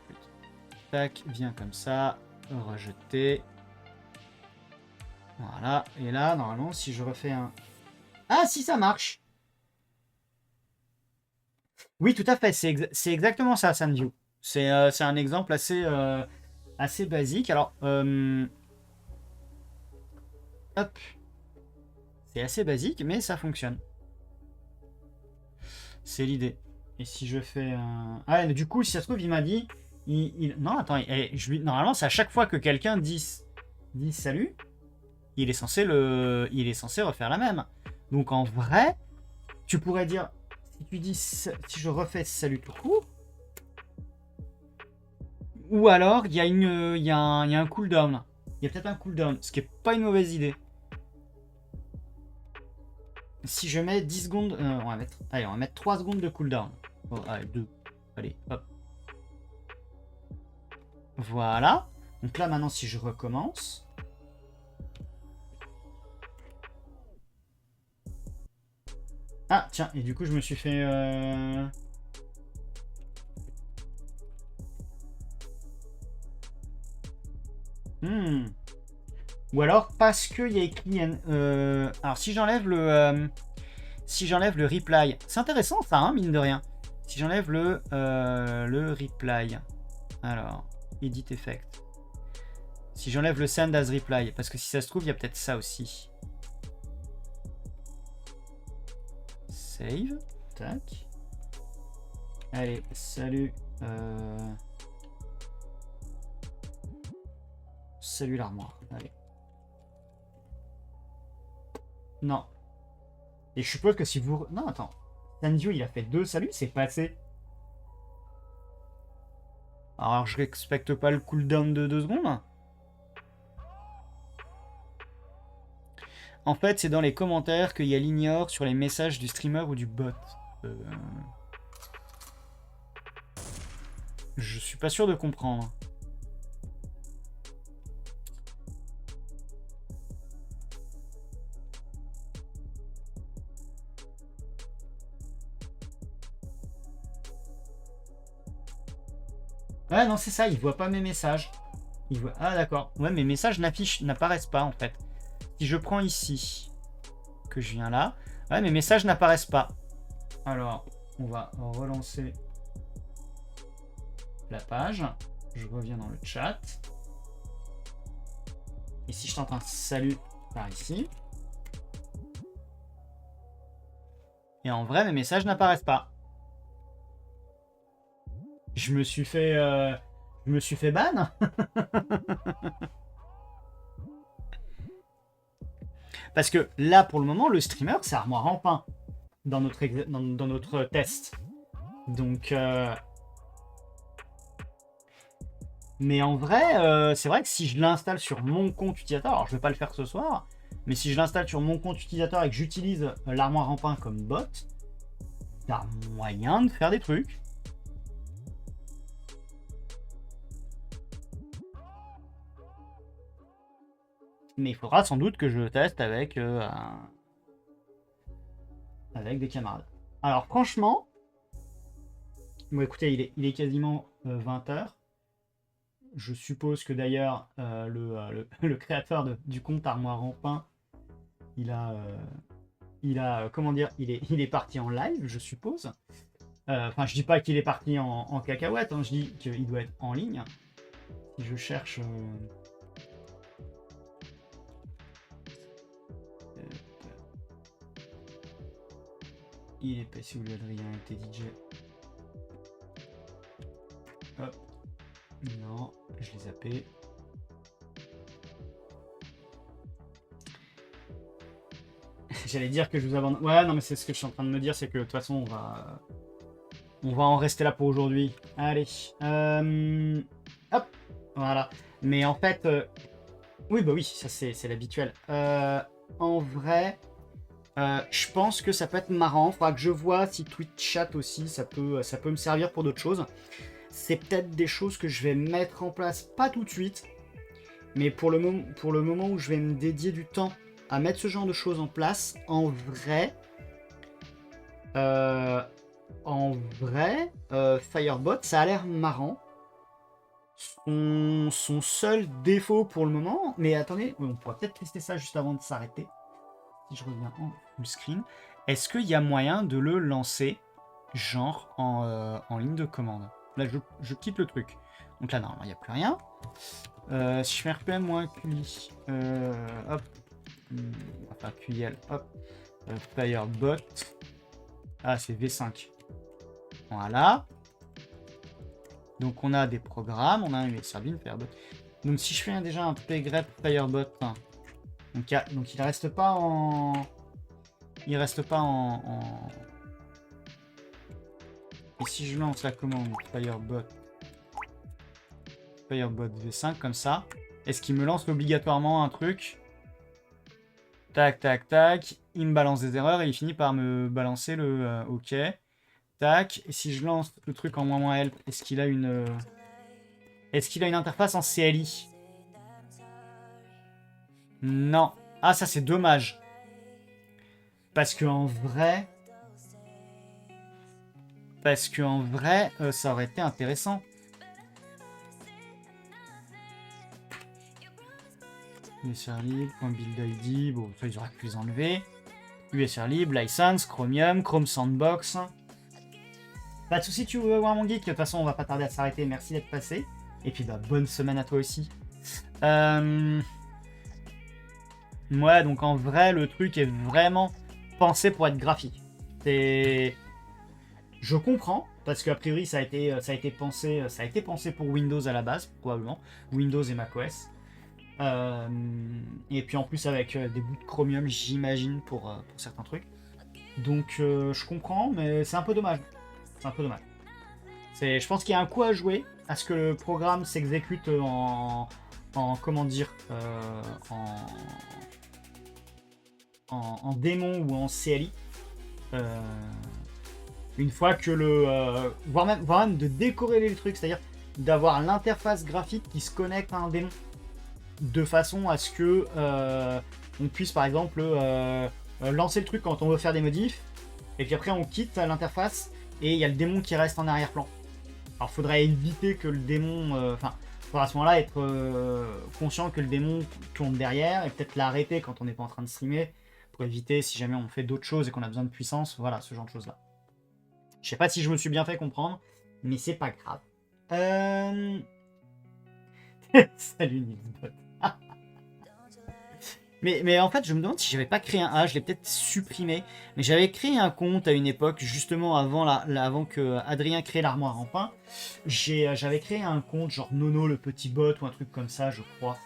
tac, viens comme ça. Rejeter. Voilà, et là, normalement, si je refais un... Ah, si ça marche! Oui, tout à fait, c'est exactement ça, Sandview. C'est un exemple assez basique. Alors, hop. C'est assez basique, mais ça fonctionne. C'est l'idée. Et si je fais un... Ah, du coup, si ça se trouve, il m'a dit... Non, attends, normalement, c'est à chaque fois que quelqu'un dit salut, il est censé refaire la même. Donc en vrai, tu pourrais dire, si tu dis, si je refais salut tout court, ou alors il y a un cooldown. Il y a peut-être un cooldown, ce qui est pas une mauvaise idée. Si je mets 10 secondes, on va mettre 3 secondes de cooldown. Oh, allez, 2. Allez, hop. Voilà. Donc là, maintenant, si je recommence... Ah, tiens, et du coup, je me suis fait... Ou alors, parce qu'il y a écrit... Alors, si j'enlève le... Si j'enlève le reply... C'est intéressant, ça, hein, mine de rien. Si j'enlève le reply... Alors, edit effect. Si j'enlève le send as reply, parce que si ça se trouve, il y a peut-être ça aussi. Save. Tac. Allez, salut. Salut l'armoire. Allez. Non. Et je suppose que si vous... Non, attends. Sandio, il a fait 2 saluts, c'est passé. Alors, je respecte pas le cooldown de 2 secondes. En fait, c'est dans les commentaires qu'il y a l'ignore sur les messages du streamer ou du bot. Je suis pas sûr de comprendre. Ouais, non, c'est ça, il voit pas mes messages. Il voit... Ah, d'accord. Ouais, mes messages n'apparaissent pas, en fait. Si je prends ici, que je viens là, ouais, mes messages n'apparaissent pas. Alors, on va relancer la page. Je reviens dans le chat. Et si je tente un salut par ici. Et en vrai, mes messages n'apparaissent pas. Je me suis fait ban. Parce que là, pour le moment, le streamer, c'est Armoire en pain dans notre test. Donc, mais en vrai, c'est vrai que si je l'installe sur mon compte utilisateur, alors je vais pas le faire ce soir, mais si je l'installe sur mon compte utilisateur et que j'utilise l'armoire en pain comme bot, il y a moyen de faire des trucs. Mais il faudra sans doute que je teste avec des camarades. Alors franchement, bon écoutez, il est quasiment 20h. Je suppose que d'ailleurs le créateur du compte Armoire en pain, il a comment dire, il est parti en live, je suppose. Enfin, je dis pas qu'il est parti en cacahuète, hein, je dis qu'il doit être en ligne. Si je cherche... il est passé où Adrien était DJ. Hop. Non, je l'ai zappé. J'allais dire que je vous abandonne. Ouais, non, mais c'est ce que je suis en train de me dire, c'est que de toute façon, on va en rester là pour aujourd'hui. Allez. Hop. Voilà. Mais en fait, oui, bah oui, ça c'est l'habituel. En vrai, je pense que ça peut être marrant. Faudra que je vois si Twitch Chat aussi, ça peut me servir pour d'autres choses. C'est peut-être des choses que je vais mettre en place, pas tout de suite, mais pour le moment où je vais me dédier du temps à mettre ce genre de choses en place, en vrai, Firebot, ça a l'air marrant. Son seul défaut pour le moment, mais attendez, on pourra peut-être tester ça juste avant de s'arrêter. Si je reviens en full screen, est-ce qu'il y a moyen de le lancer, genre en ligne de commande? Là, je quitte le truc. Donc là, normalement, il n'y a plus rien. Si je fais RPM moins QI, hop, enfin QIL, hop, Firebot. Ah, c'est V5. Voilà. Donc on a des programmes, on a un USRB, une Firebot. Donc si je fais déjà un pgrep Firebot, hein, donc il reste pas en... Il reste pas en... Et si je lance la commande Firebot V5 comme ça, est-ce qu'il me lance obligatoirement un truc? Tac, tac, tac. Il me balance des erreurs et il finit par me balancer le OK. Tac. Et si je lance le truc en moins help, est-ce qu'il a une... Est-ce qu'il a une interface en CLI? Non. Ah, ça c'est dommage. Parce que en vrai... ça aurait été intéressant. USRlib, .build.id, bon, ça ils auraient pu les enlever. USRlib, license, Chromium, Chrome Sandbox. Pas de soucis, tu veux voir mon geek. De toute façon, on va pas tarder à s'arrêter. Merci d'être passé. Et puis, bah, bonne semaine à toi aussi. Ouais, donc en vrai, le truc est vraiment pensé pour être graphique. Je comprends, parce qu'a priori, ça a été pensé pour Windows à la base, probablement. Windows et macOS. Et puis en plus avec des bouts de Chromium, j'imagine, pour certains trucs. Donc je comprends, mais c'est un peu dommage. C'est un peu dommage. Je pense qu'il y a un coup à jouer à ce que le programme s'exécute comment dire, en démon ou en CLI. Une fois que voire même de décorréler le truc, c'est-à-dire d'avoir l'interface graphique qui se connecte à un démon de façon à ce que on puisse par exemple lancer le truc quand on veut faire des modifs, et puis après on quitte l'interface et il y a le démon qui reste en arrière-plan. Alors il faudrait éviter que le démon, faudra à ce moment-là être conscient que le démon tourne derrière et peut-être l'arrêter quand on n'est pas en train de streamer pour éviter si jamais on fait d'autres choses et qu'on a besoin de puissance, voilà, ce genre de choses là. Je sais pas si je me suis bien fait comprendre, mais c'est pas grave. Salut Nilsbot. Mais en fait, je me demande si j'avais pas créé un... Ah, je l'ai peut-être supprimé. Mais j'avais créé un compte à une époque, justement avant que Adrien crée l'armoire en pain. J'avais créé un compte genre Nono le petit bot ou un truc comme ça, je crois.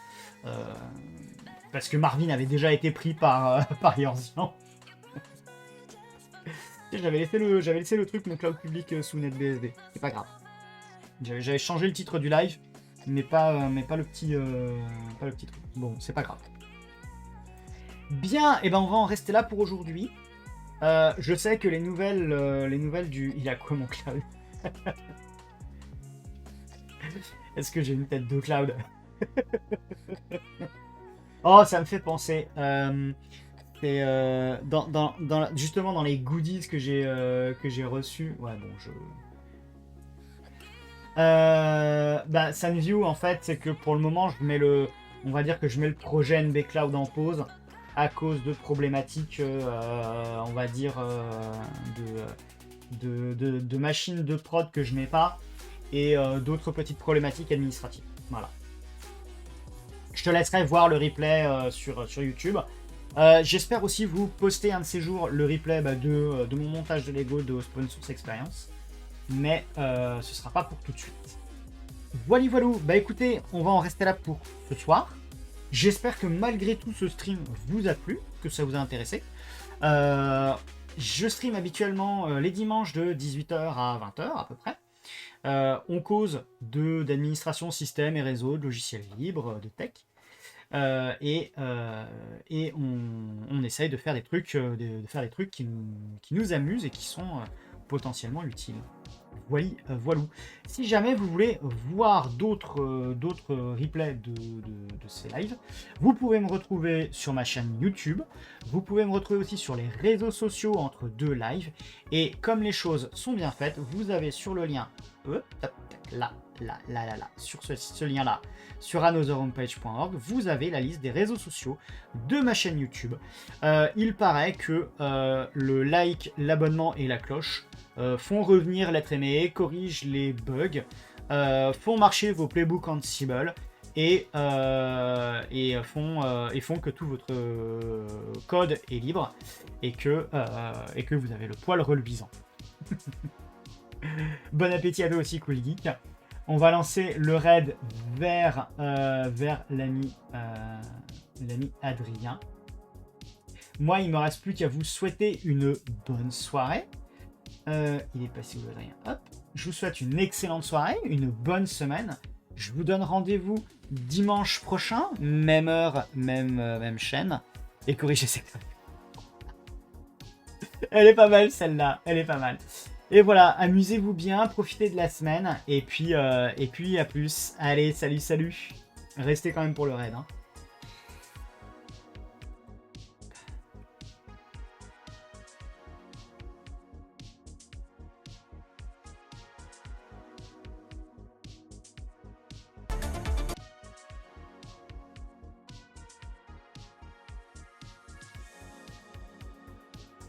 Parce que Marvin avait déjà été pris par Yorzian. J'avais laissé le truc, mon cloud public sous NetBSD. C'est pas grave. J'avais changé le titre du live, mais pas le petit truc. Bon, c'est pas grave. Bien, et ben on va en rester là pour aujourd'hui. Je sais que les nouvelles du... Il a quoi mon cloud? Est-ce que j'ai une tête de cloud? Oh, ça me fait penser. C'est justement dans les goodies que j'ai reçus. Ouais, bon, Sunview, en fait, c'est que pour le moment, on va dire que je mets le projet NB Cloud en pause à cause de problématiques, on va dire, de machines de prod que je n'ai pas et d'autres petites problématiques administratives. Voilà. Je te laisserai voir le replay sur YouTube. J'espère aussi vous poster un de ces jours le replay de mon montage de Lego de Open Source Experience. Mais ce sera pas pour tout de suite. Voilà, voilà. Bah écoutez, on va en rester là pour ce soir. J'espère que malgré tout ce stream vous a plu, que ça vous a intéressé. Je stream habituellement les dimanches de 18h à 20h à peu près. On cause d'administration, système et réseau, de logiciels libres, de tech. Et on essaye de faire des trucs, qui nous amusent et qui sont potentiellement utiles. Voilà. Si jamais vous voulez voir d'autres replays de ces lives, vous pouvez me retrouver sur ma chaîne YouTube. Vous pouvez me retrouver aussi sur les réseaux sociaux entre deux lives. Et comme les choses sont bien faites, vous avez sur le lien, là, sur ce lien-là, sur anotherhomepage.org, vous avez la liste des réseaux sociaux de ma chaîne YouTube. Il paraît que le like, l'abonnement et la cloche font revenir l'être aimé, corrigent les bugs, font marcher vos playbooks Ansible et font que tout votre code est libre et que vous avez le poil reluisant. Bon appétit à toi aussi, Cool Geek. On va lancer le raid vers l'ami Adrien. Moi, il me reste plus qu'à vous souhaiter une bonne soirée. Il est passé où, Adrien? Hop. Je vous souhaite une excellente soirée, une bonne semaine. Je vous donne rendez-vous dimanche prochain, même heure, même chaîne. Et corrigez ces conneries. Elle est pas mal celle-là, elle est pas mal. Et voilà, amusez-vous bien, profitez de la semaine, et puis à plus. Allez, salut. Restez quand même pour le raid, hein.